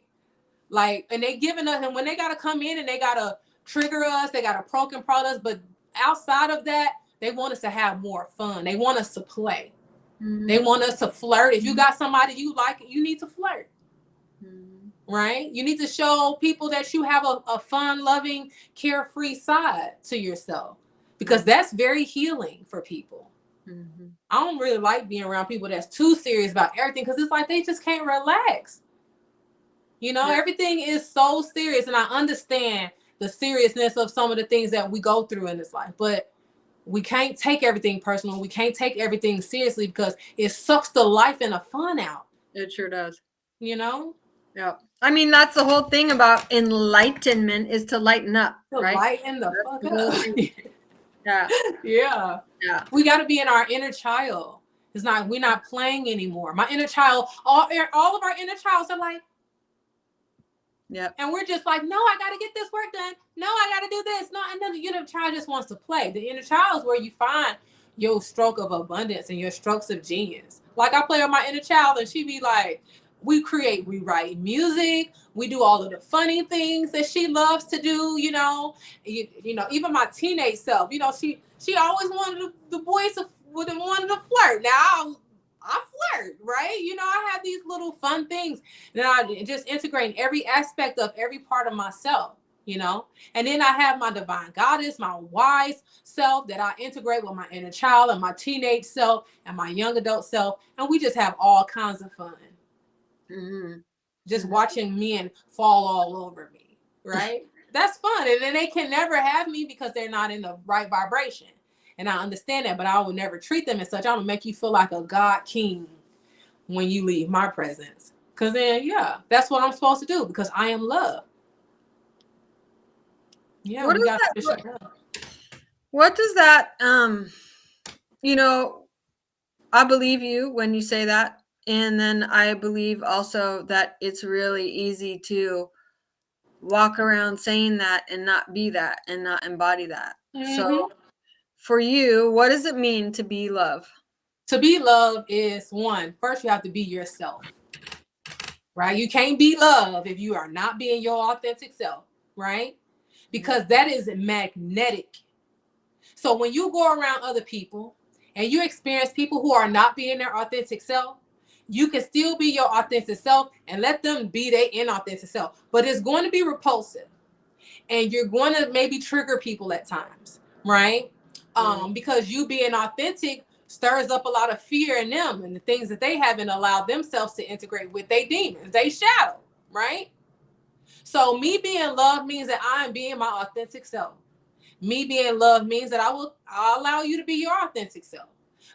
Like, and they giving us, and when they gotta come in and they gotta trigger us, they gotta poke and prod us, but outside of that, they want us to have more fun. They want us to play. Mm-hmm. They want us to flirt. If you got somebody you like, you need to flirt. Mm-hmm. Right? You need to show people that you have a fun, loving, carefree side to yourself. Because that's very healing for people. Mm-hmm. I don't really like being around people that's too serious about everything because it's like they just can't relax. Everything is so serious, and I understand the seriousness of some of the things that we go through in this life, but we can't take everything personal. We can't take everything seriously because it sucks the life and the fun out. It sure does. Yeah. I mean, that's the whole thing about enlightenment, is to lighten up. Right? Lighten the fuck up. Yeah. We got to be in our inner child. We're not playing anymore. My inner child, all of our inner childs are like, yeah. And we're just like, no, I got to get this work done. No, I got to do this. No, and then the inner child just wants to play. The inner child is where you find your stroke of abundance and your strokes of genius. Like I play with my inner child, and she be like, we write music, we do all of the funny things that she loves to do, even my teenage self, she always wanted the boys wanted to flirt. Now I flirt, right? I have these little fun things that I just integrate in every aspect of every part of myself, and then I have my divine goddess, my wise self that I integrate with my inner child and my teenage self and my young adult self, and we just have all kinds of fun. Mm-hmm. Just watching men fall all over me, right? That's fun. And then they can never have me because they're not in the right vibration. And I understand that, but I will never treat them as such. I'm going to make you feel like a God king when you leave my presence. Because then, that's what I'm supposed to do because I am love. Yeah, what does that, I believe you when you say that. And then I believe also that it's really easy to walk around saying that and not be that and not embody that. Mm-hmm. So for you, what does it mean to be love? To be love is, one, first you have to be yourself, right? You can't be love if you are not being your authentic self, right? Because that is magnetic. So when you go around other people and you experience people who are not being their authentic self, you can still be your authentic self and let them be their inauthentic self. But it's going to be repulsive. And you're going to maybe trigger people at times, right? Because you being authentic stirs up a lot of fear in them and the things that they haven't allowed themselves to integrate with their demons, they shadow, right? So me being loved means that I am being my authentic self. Me being loved means that I'll allow you to be your authentic self.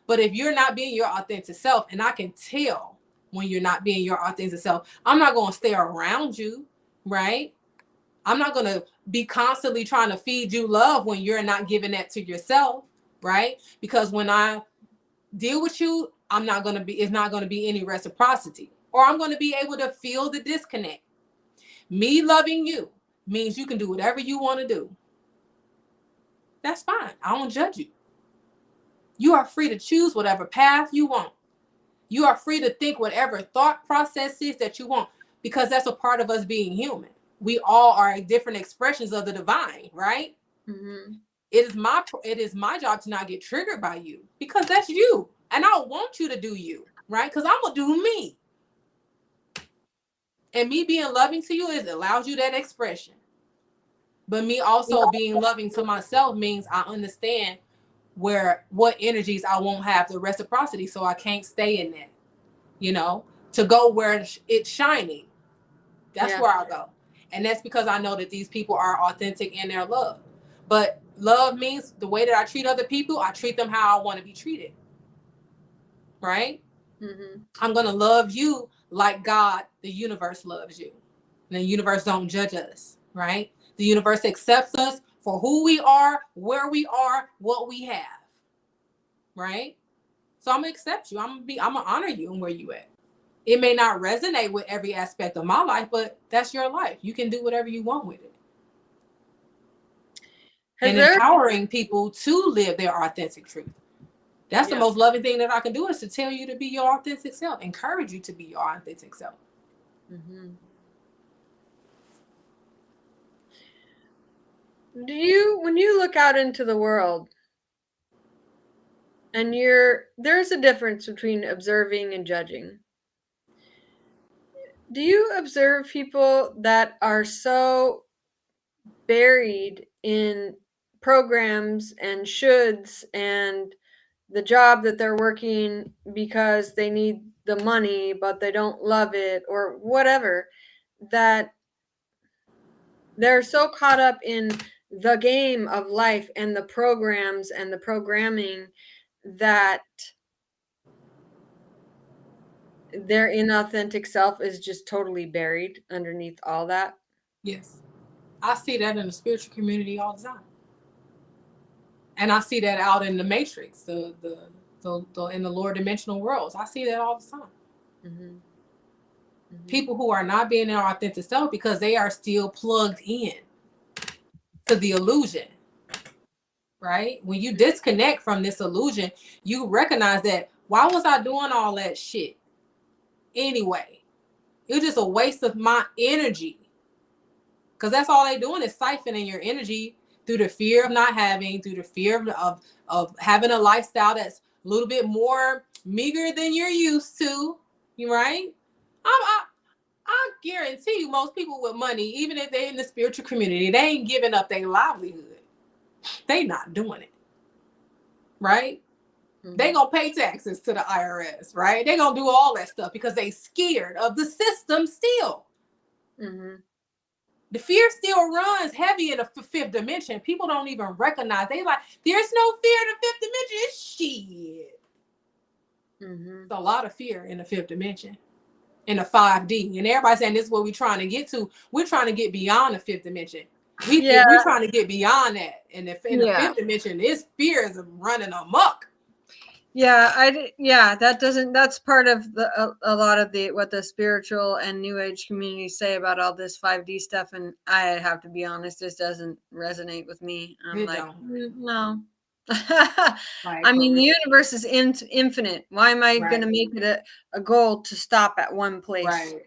But if you're not being your authentic self, and I can tell when you're not being your authentic self, I'm not going to stay around you, right? I'm not going to be constantly trying to feed you love when you're not giving that to yourself, right? Because when I deal with you, it's not going to be any reciprocity, or I'm going to be able to feel the disconnect. Me loving you means you can do whatever you want to do. That's fine. I don't judge you. You are free to choose whatever path you want. You are free to think whatever thought processes that you want, because that's a part of us being human. We all are different expressions of the divine, right? Mm-hmm. It is my job to not get triggered by you, because that's you. And I want you to do you, right? Because I'm going to do me. And me being loving to you allows you that expression. But me also being loving to myself means I understand what energies I won't have the reciprocity, so I can't stay in that, to go where it's shining. That's where I go. And that's because I know that these people are authentic in their love. But love means the way that I treat other people, I treat them how I want to be treated. Right? Mm-hmm. I'm going to love you like God, the universe loves you. And the universe don't judge us, right? The universe accepts us for who we are, where we are, what we have. Right? So I'm going to accept you. I'm going to honor you and where you at. It may not resonate with every aspect of my life, but that's your life. You can do whatever you want with it. And empowering people to live their authentic truth. That's the most loving thing that I can do, is to tell you to be your authentic self, encourage you to be your authentic self. Mm-hmm. When you look out into the world, and there's a difference between observing and judging. Do you observe people that are so buried in programs and shoulds and the job that they're working because they need the money but they don't love it or whatever, that they're so caught up in the game of life and the programs and the programming that their inauthentic self is just totally buried underneath all that? Yes. I see that in the spiritual community all the time. And I see that out in the matrix, the in the lower dimensional worlds. I see that all the time. Mm-hmm. Mm-hmm. People who are not being their authentic self because they are still plugged in to the illusion. Right? When you disconnect from this illusion, you recognize that, why was I doing all that shit anyway? It was just a waste of my energy. Because that's all they're doing is siphoning your energy through the fear of not having, through the fear of having a lifestyle that's a little bit more meager than you're used to. You right? I guarantee you, most people with money, even if they're in the spiritual community, they ain't giving up their livelihood. They not doing it. Right? Mm-hmm. They gonna pay taxes to the IRS, right? They gonna do all that stuff because they scared of the system still. Mm-hmm. The fear still runs heavy in the fifth dimension. People don't even recognize. They like, there's no fear in the fifth dimension. It's shit. Mm-hmm. There's a lot of fear in the fifth dimension, in the 5D. And everybody's saying this is what we're trying to get to. We're trying to get beyond the fifth dimension. We think we're trying to get beyond that. And in the fifth dimension, this fear is running amok. That's part of a lot of what the spiritual and new age communities say about all this 5D stuff, and I have to be honest, this doesn't resonate with me. I'm no. I mean, the universe is infinite. Why am I going to make it a goal to stop at one place? Right.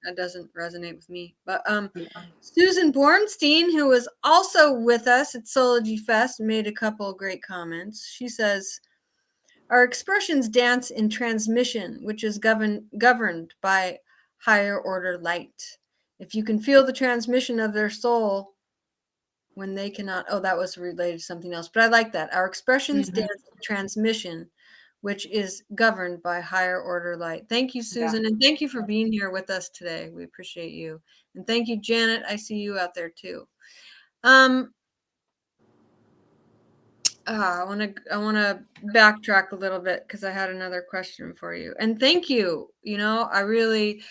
That doesn't resonate with me. But Susan Bornstein, who was also with us at Sology Fest, made a couple of great comments. She says, our expressions dance in transmission, which is governed by higher order light. if you can feel the transmission of their soul when they cannot, oh, that was related to something else, but I like that. Our expressions dance with transmission, which is governed by higher order light. Thank you, Susan, and thank you for being here with us today. We appreciate you. And thank you, Janet. I see you out there too. I want to backtrack a little bit because I had another question for you. And thank you. You know, I really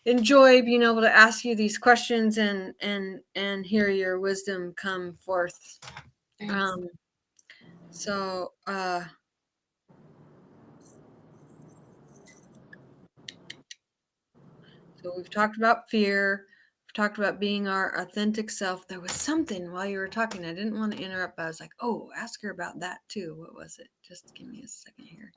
enjoy being able to ask you these questions and hear your wisdom come forth. So we've talked about fear. We've talked about being our authentic self. There was something while you were talking. I didn't want to interrupt, but I was like, oh, ask her about that too. What was it? Just give me a second here.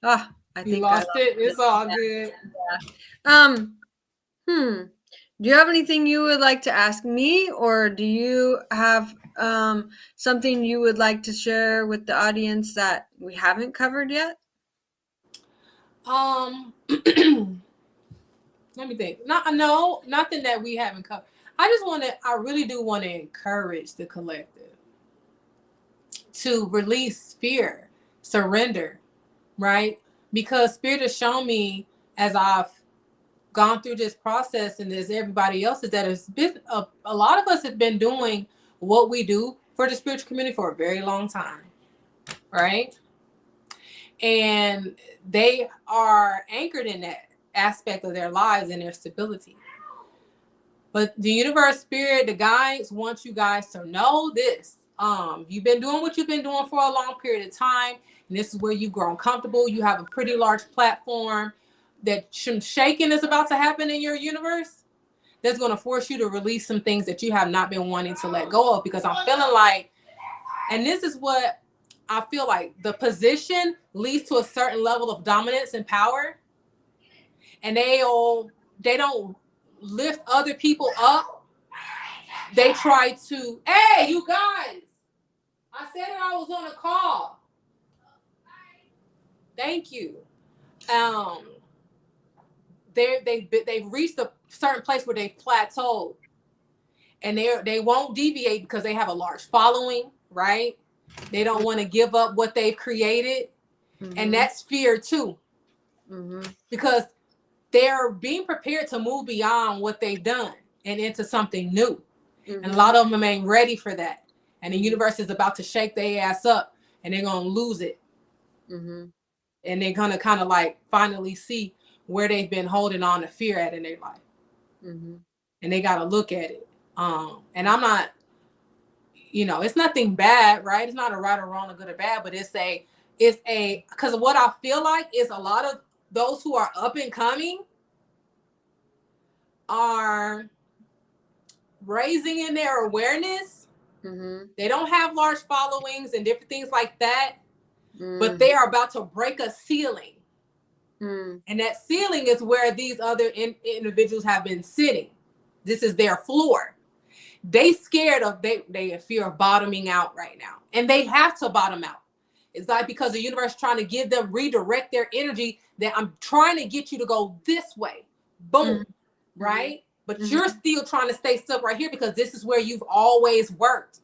I think lost it. It's all good. Yeah. Do you have anything you would like to ask me, or do you have something you would like to share with the audience that we haven't covered yet? Let me think. Nothing that we haven't covered. I really do want to encourage the collective to release fear, surrender, right? Because Spirit has shown me as I've gone through this process, and as everybody else is, that it's been a lot of us have been doing what we do for the spiritual community for a very long time, right? And they are anchored in that aspect of their lives and their stability. But the universe, spirit, the guides want you guys to know this. You've been doing what you've been doing for a long period of time, and this is where you've grown comfortable. You have a pretty large platform. That some shaking is about to happen in your universe. That's going to force you to release some things that you have not been wanting to let go of, because I'm feeling like, and this is what I feel like, the position leads to a certain level of dominance and power, and they don't lift other people up. They try to, hey, you guys, I said that I was on a call. Thank you. They've reached a certain place where they've plateaued, and they won't deviate because they have a large following, right? They don't want to give up what they've created, and that's fear too, because they're being prepared to move beyond what they've done and into something new. And a lot of them ain't ready for that, and the universe is about to shake their ass up, and they're gonna lose it. And they're gonna kind of like finally see where they've been holding on to fear at in their life. And they got to look at it. And I'm not, it's nothing bad, right? It's not a right or wrong, a good or bad, but because what I feel like is a lot of those who are up and coming are raising in their awareness. They don't have large followings and different things like that, but they are about to break a ceiling. And that ceiling is where these other individuals have been sitting. This is their floor. They fear of bottoming out right now, and they have to bottom out. It's like because the universe is trying to give them, redirect their energy, that I'm trying to get you to go this way. Boom. Right? But you're still trying to stay stuck right here because this is where you've always worked.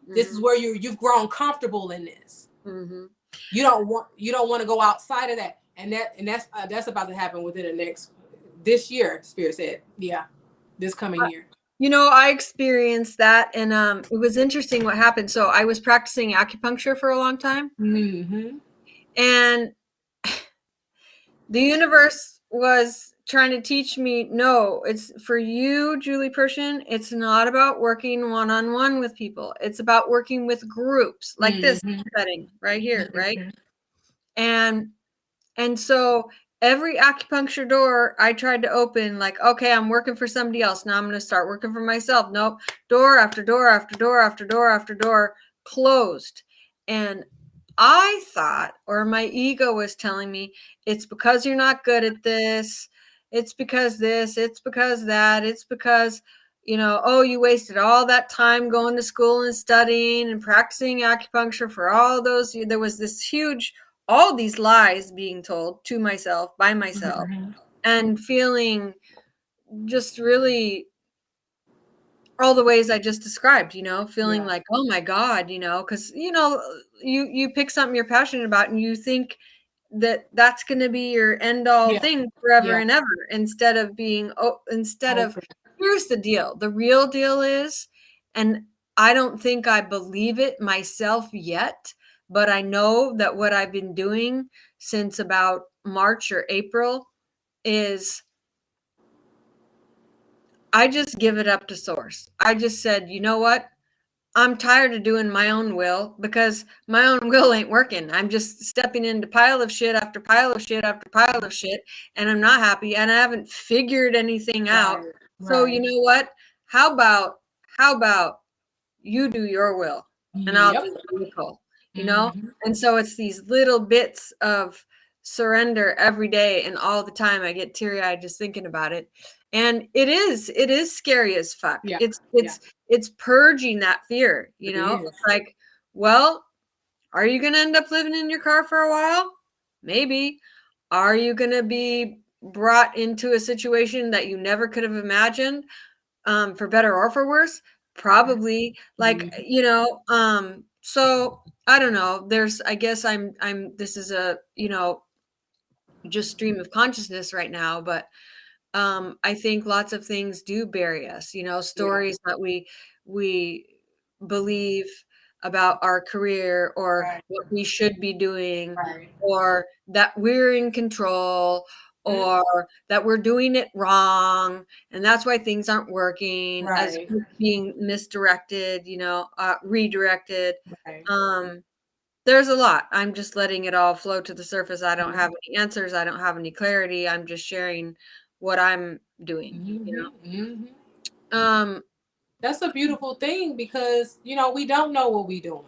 This is where you've grown comfortable in this. You don't want to go outside of that. And that's about to happen within this year, Spirit said. Yeah. This coming year. I experienced that, and it was interesting what happened. So I was practicing acupuncture for a long time, and the universe was trying to teach me, no, it's for you, Julie Pershin. It's not about working one-on-one with people. It's about working with groups like this setting right here, right? And so every acupuncture door I tried to open, like, okay, I'm working for somebody else. Now I'm going to start working for myself. Nope. Door after door after door after door after door closed. And I thought, or my ego was telling me, it's because you're not good at this. It's because this, it's because that, it's because, oh, you wasted all that time going to school and studying and practicing acupuncture for all those. There was this huge, all these lies being told to myself, by myself, and feeling just really all the ways I just described, feeling like, oh my God, because, you pick something you're passionate about and you think that that's going to be your end all thing forever and ever, instead of here's the deal. The real deal is, and I don't think I believe it myself yet, but I know that what I've been doing since about March or April is I just give it up to source. I just said, you know what? I'm tired of doing my own will, because my own will ain't working. I'm just stepping into pile of shit after pile of shit after pile of shit, and I'm not happy, and I haven't figured anything out. So you know what? How about you do your will and I'll do the vehicle, And so it's these little bits of surrender every day, and all the time I get teary-eyed just thinking about it. And it is scary as fuck. It's purging that fear, It's like, well, are you going to end up living in your car for a while? Maybe. Are you going to be brought into a situation that you never could have imagined, for better or for worse? Probably. Like, so I don't know. I guess this is a, just stream of consciousness right now, but I think lots of things do bury us, stories that we believe about our career, or what we should be doing, or that we're in control, or that we're doing it wrong, and that's why things aren't working, as being misdirected, redirected. There's a lot. I'm just letting it all flow to the surface. I don't have any answers. I don't have any clarity. I'm just sharing what I'm doing. That's a beautiful thing, because we don't know what we're doing.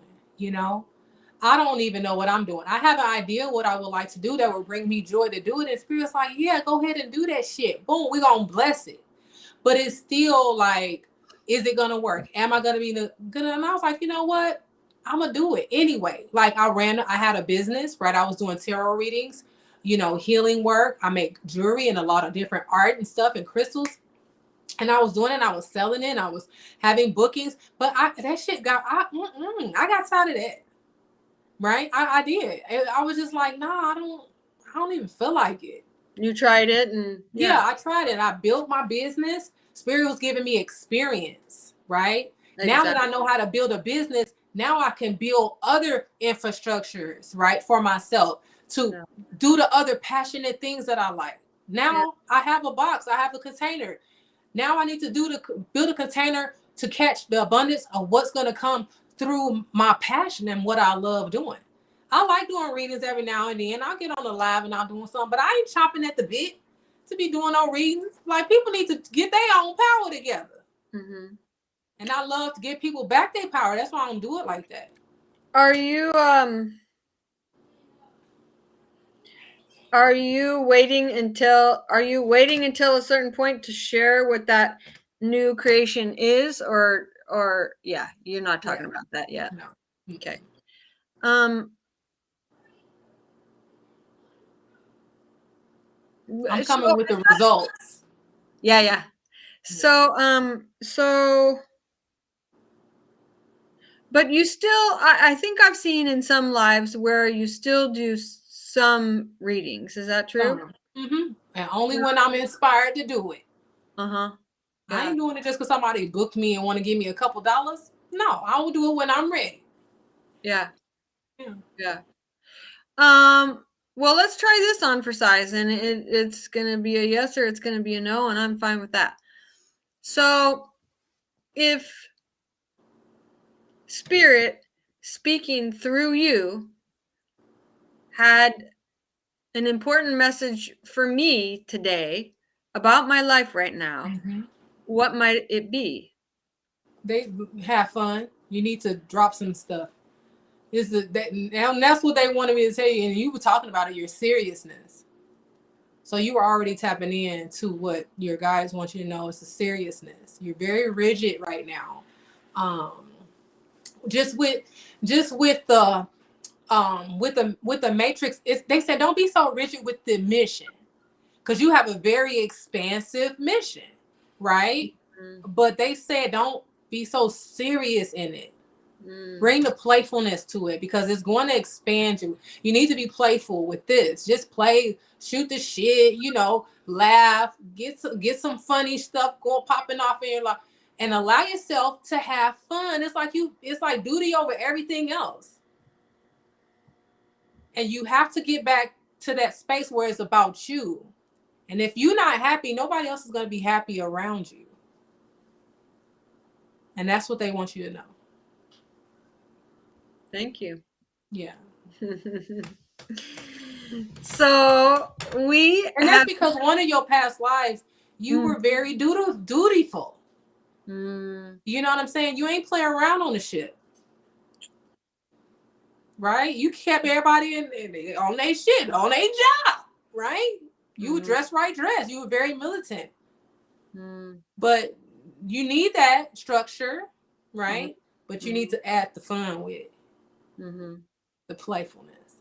I don't even know what I'm doing. I have an idea what I would like to do that would bring me joy to do it, and Spirit's like, yeah, go ahead and do that shit. Boom, we're gonna bless it. But it's still like, is it gonna work? Am I gonna be good? And I was like, you know what, I'm gonna do it anyway. Like, I had a business, right? I was doing tarot readings, healing work. I make jewelry and a lot of different art and stuff and crystals. And I was doing it, I was selling it, I was having bookings, but that shit I got tired of that. Right? I did. I was just like, nah, I don't even feel like it. You tried it, and I tried it. I built my business. Spirit was giving me experience, right? Exactly. Now that I know how to build a business, now I can build other infrastructures, right, for myself to do the other passionate things that I like. Now I have a box, I have a container. Now I need to build a container to catch the abundance of what's going to come through my passion and what I love doing. I like doing readings every now and then. I'll get on the live and I'm doing something, but I ain't chopping at the bit to be doing no readings. Like, people need to get their own power together. And I love to give people back their power. That's why I don't do it like that. Are you waiting until a certain point to share what that new creation is, or you're not talking about that yet? No. Okay. I'm coming with the results. Yeah. So but you still, I think I've seen in some lives where you still do some readings. Is that true? And only when I'm inspired to do it. Yeah. I ain't doing it just because somebody booked me and want to give me a couple dollars. No, I will do it when I'm ready. Yeah. Well, let's try this on for size, and it's going to be a yes or it's going to be a no, and I'm fine with that. So, if Spirit speaking through you had an important message for me today about my life right now, what might it be? They have fun. You need to drop some stuff. And that's what they wanted me to tell you. And you were talking about it, your seriousness. So you were already tapping into what your guides want you to know is the seriousness. You're very rigid right now. Just with the with the matrix, they said don't be so rigid with the mission, because you have a very expansive mission, right? But they said don't be so serious in it. Bring the playfulness to it, because it's going to expand you. You need to be playful with this. Just play, shoot the shit, laugh, get some funny stuff going popping off in your life, and allow yourself to have fun. It's like duty over everything else. And you have to get back to that space where it's about you. And if you're not happy, nobody else is going to be happy around you. And that's what they want you to know. Thank you. Yeah. So that's because one of your past lives, you were very dutiful. You know what I'm saying? You ain't playing around on the ship. Right? You kept everybody on their shit, on their job. Right? You would dress. You were very militant. But you need that structure, right? But you need to add the fun with it. The playfulness.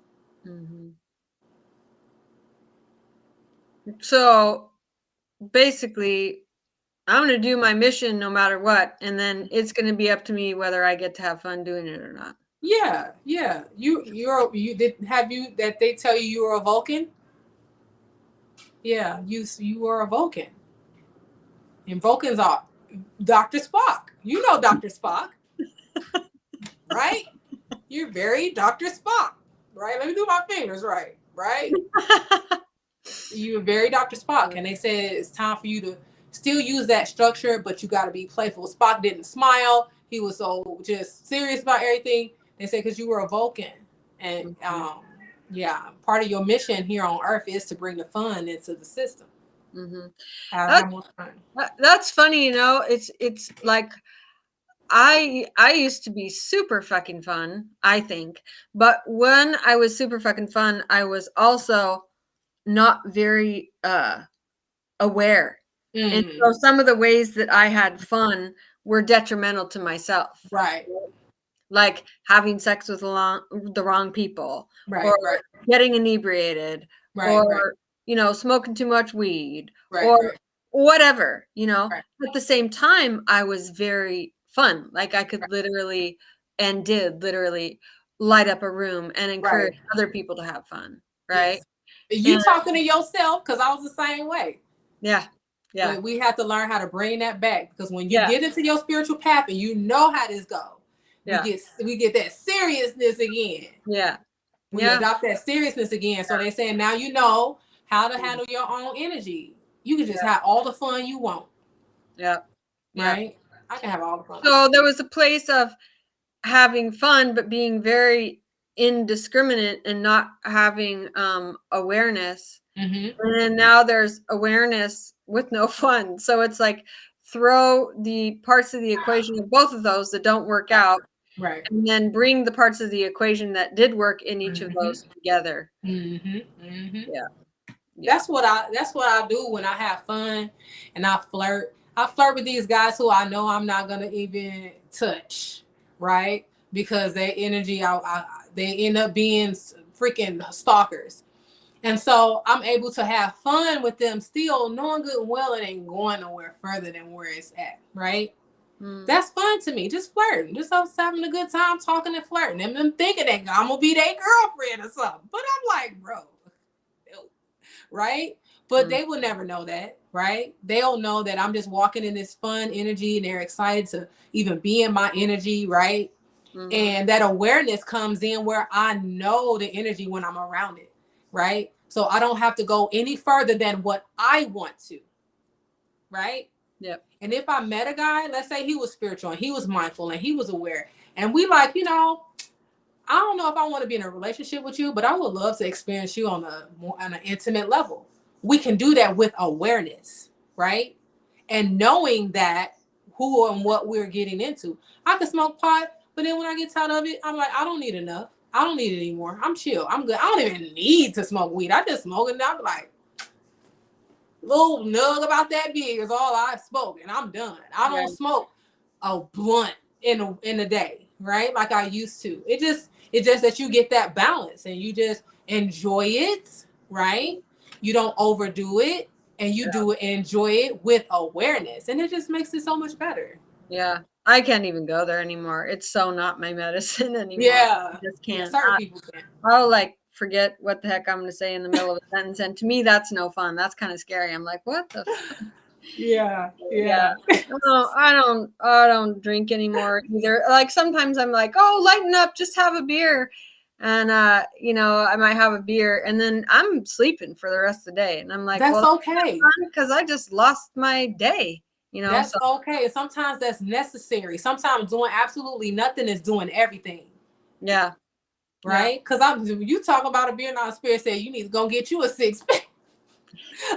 So basically, I'm going to do my mission no matter what, and then it's going to be up to me whether I get to have fun doing it or not. Yeah. You that they tell you were a Vulcan? Yeah, you were a Vulcan. And Vulcans are Dr. Spock. You know Dr. Spock. Right? You're very Dr. Spock. Right? Let me do my fingers right. Right? You're very Dr. Spock. And they said it's time for you to still use that structure, but you got to be playful. Spock didn't smile. He was so just serious about everything. They said because you were a Vulcan. And part of your mission here on Earth is to bring the fun into the system. Have more fun. That's funny, it's like I used to be super fucking fun, I think. But when I was super fucking fun, I was also not very aware. And so some of the ways that I had fun were detrimental to myself. Right. Like having sex with the wrong people, or getting inebriated, or smoking too much weed, or whatever, At the same time, I was very fun. Like I could literally and did literally light up a room and encourage other people to have fun. Right. Yes. You talking to yourself, because I was the same way. Yeah. But we have to learn how to bring that back, because when you get into your spiritual path and you know how this goes, we get that seriousness again. We adopt that seriousness again. So they're saying now you know how to handle your own energy. You can just have all the fun you want. Right? I can have all the fun. So there was a place of having fun, but being very indiscriminate and not having awareness. And then now there's awareness with no fun. So it's like throw the parts of the equation of both of those that don't work out. Right. And then bring the parts of the equation that did work in each of those together. Yeah. That's what I do when I have fun and I flirt. I flirt with these guys who I know I'm not gonna even touch, right? Because their energy, they end up being freaking stalkers. And so I'm able to have fun with them still, knowing good and well it ain't going nowhere further than where it's at, right? That's fun to me. Just flirting. Just having a good time talking and flirting. And them thinking that I'm going to be their girlfriend or something. But I'm like, bro, right? But they will never know that, right? They'll know that I'm just walking in this fun energy and they're excited to even be in my energy, right? And that awareness comes in where I know the energy when I'm around it, right? So I don't have to go any further than what I want to, right? Yep. And if I met a guy, let's say he was spiritual and he was mindful and he was aware, and we like, I don't know if I want to be in a relationship with you, but I would love to experience you on an intimate level. We can do that with awareness, right? And knowing that who and what we're getting into. I can smoke pot, but then when I get tired of it, I'm like, I don't need enough. I don't need it anymore. I'm chill. I'm good. I don't even need to smoke weed. I just smoke it and I'm like, little nug about that beer is all I smoke, and I'm done. I don't Right. smoke a blunt in a day, right? Like I used to. It just that you get that balance and you just enjoy it, right? You don't overdo it, and you do it, enjoy it with awareness, and it just makes it so much better. Yeah. I can't even go there anymore. It's so not my medicine anymore. I Yeah, just yeah. can't. Certain people can. I'll like forget what the heck I'm going to say in the middle of a sentence. And to me, that's no fun. That's kind of scary. I'm like, what the Yeah, Yeah. yeah. No, I don't drink anymore either. Like sometimes I'm like, "Oh, lighten up, just have a beer." And I might have a beer and then I'm sleeping for the rest of the day. And I'm like, That's "Well, okay. because I just lost my day." That's So okay. And sometimes that's necessary. Sometimes doing absolutely nothing is doing everything. yeah. Yeah. Right? Because you talk about a beer, not a spirit, say you need to go get you a six pack.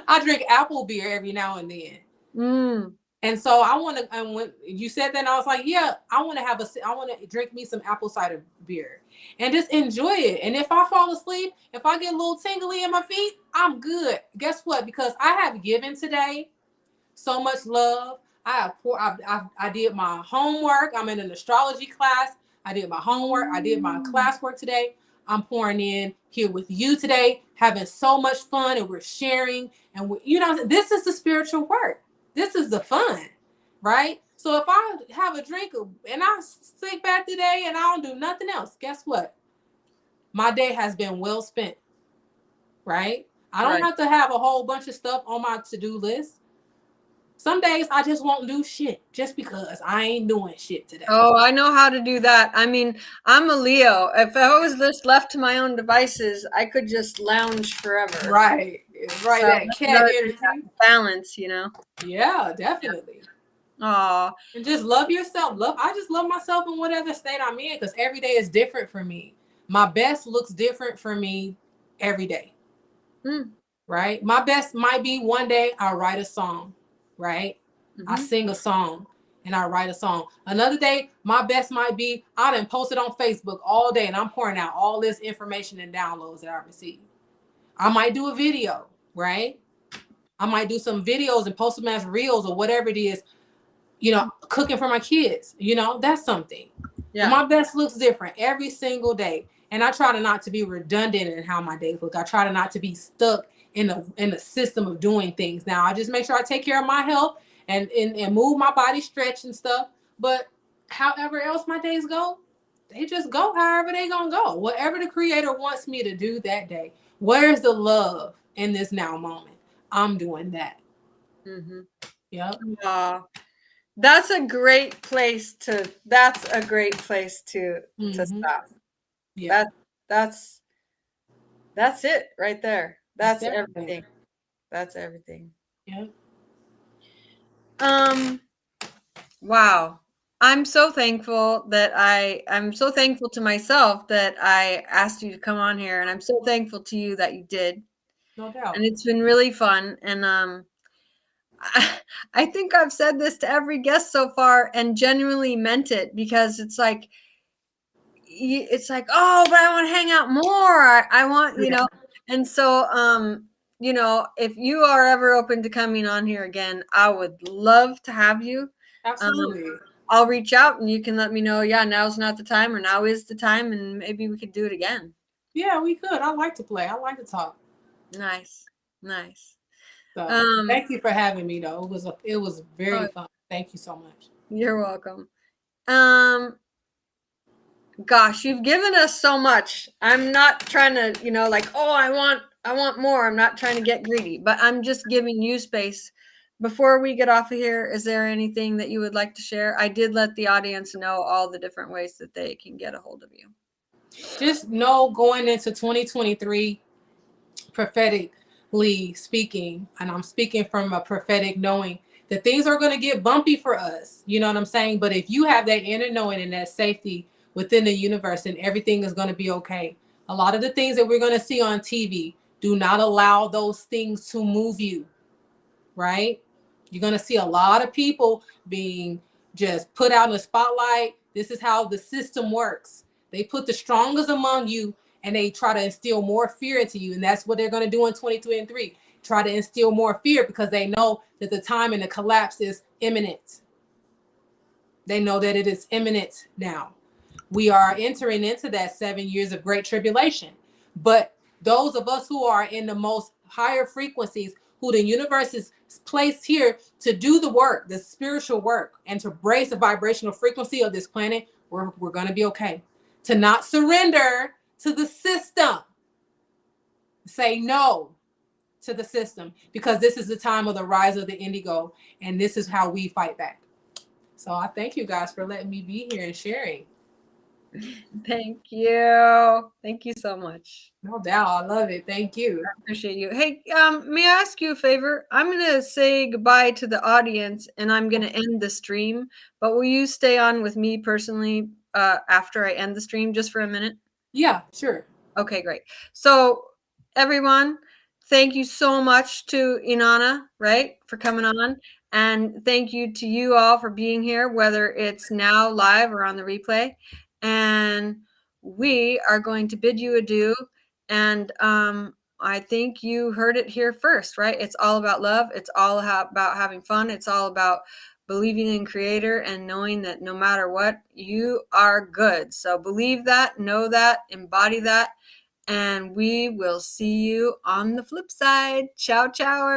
I drink apple beer every now and then. Mm. And so I want to, and when you said that, I was like, yeah, I want to drink me some apple cider beer and just enjoy it. And if I fall asleep, if I get a little tingly in my feet, I'm good. Guess what? Because I have given today so much love. I did my homework. I'm in an astrology class. I did my homework. I did my classwork today. I'm pouring in here with you today, having so much fun, and we're sharing. And this is the spiritual work. This is the fun, right? So if I have a drink and I sit back today and I don't do nothing else, guess what? My day has been well spent, right? I don't Right. have to have a whole bunch of stuff on my to-do list. Some days I just won't do shit just because I ain't doing shit today. Oh, I know how to do that. I mean, I'm a Leo. If I was just left to my own devices, I could just lounge forever. Right. Right. So That that's cat another thing, energy. that balance. Yeah, definitely. Oh, And just love yourself. I just love myself in whatever state I'm in because every day is different for me. My best looks different for me every day. mm, Right? My best might be one day I write a song, right? I mhm. sing a song and I write a song. Another day, my best might be I done posted on Facebook all day and I'm pouring out all this information and downloads that I receive. I might do a video, right? I might do some videos and post them as reels or whatever it is, cooking for my kids. That's something. But Yeah. my best looks different every single day. And I try to not to be redundant in how my days look. I try to not to be stuck in the system of doing things. Now I just make sure I take care of my health and move my body, stretch and stuff. But however else my days go, they just go however they gonna go. Whatever the creator wants me to do that day. Where's the love in this now moment? I'm doing that. Mhm. Yep. Aw, that's a great place to Mm-hmm. stop. Yeah. That that's that's it right there. That's That's everything. everything. That's everything. Yeah. Um, wow. I'm so thankful to myself that I asked you to come on here, and I'm so thankful to you that you did. No And doubt. it's been really fun. And I think I've said this to every guest so far and genuinely meant it because it's like, oh, but I want to hang out more. I want, Yeah. and so, if you are ever open to coming on here again, I would love to have you. Um, Absolutely. I'll reach out and you can let me know. Yeah, now's not the time, or now is the time, and maybe we could do it again. Yeah, we could. I like to play. I like to talk. Nice, nice. So Um, thank you for having me though. It was very oh, fun. Thank you so much. you're welcome. Um, Gosh, you've given us so much. I'm not trying to, like, oh, I want more. I'm not trying to get greedy, but I'm just giving you space. Before we get off of here, is there anything that you would like to share? I did let the audience know all the different ways that they can get a hold of you. Just know going into 2023, prophetically speaking, and I'm speaking from a prophetic knowing that things are going to get bumpy for us. You know what I'm saying? But if you have that inner knowing and that safety within the universe, then everything is going to be okay. A lot of the things that we're going to see on TV, do not allow those things to move you, right? You're going to see a lot of people being just put out in the spotlight. This is how the system works. They put the strongest among you and they try to instill more fear into you. And that's what they're going to do in 2023. try to instill more fear because they know that the time and the collapse is imminent. They know that it is imminent now. We are entering into that 7 years of great tribulation. But those of us who are in the most higher frequencies, who the universe is placed here to do the work, the spiritual work, and to raise the vibrational frequency of this planet, we're going to be okay. To not surrender to the system. Say no to the system, because this is the time of the rise of the indigo, and this is how we fight back. So I thank you guys for letting me be here and sharing. Thank you. Thank you so much. No doubt. I love it. Thank you. I appreciate you. Hey, may I ask you a favor? I'm going to say goodbye to the audience and I'm going to end the stream, but will you stay on with me personally after I end the stream just for a minute? Yeah, sure. Okay, great. So everyone, thank you so much to Inanna, right, for coming on. And thank you to you all for being here, whether it's now live or on the replay. And we are going to bid you adieu. And I think you heard it here first, right? It's all about love. It's all about having fun. It's all about believing in Creator and knowing that no matter what, you are good. So believe that, know that, embody that. And we will see you on the flip side. Ciao, ciao.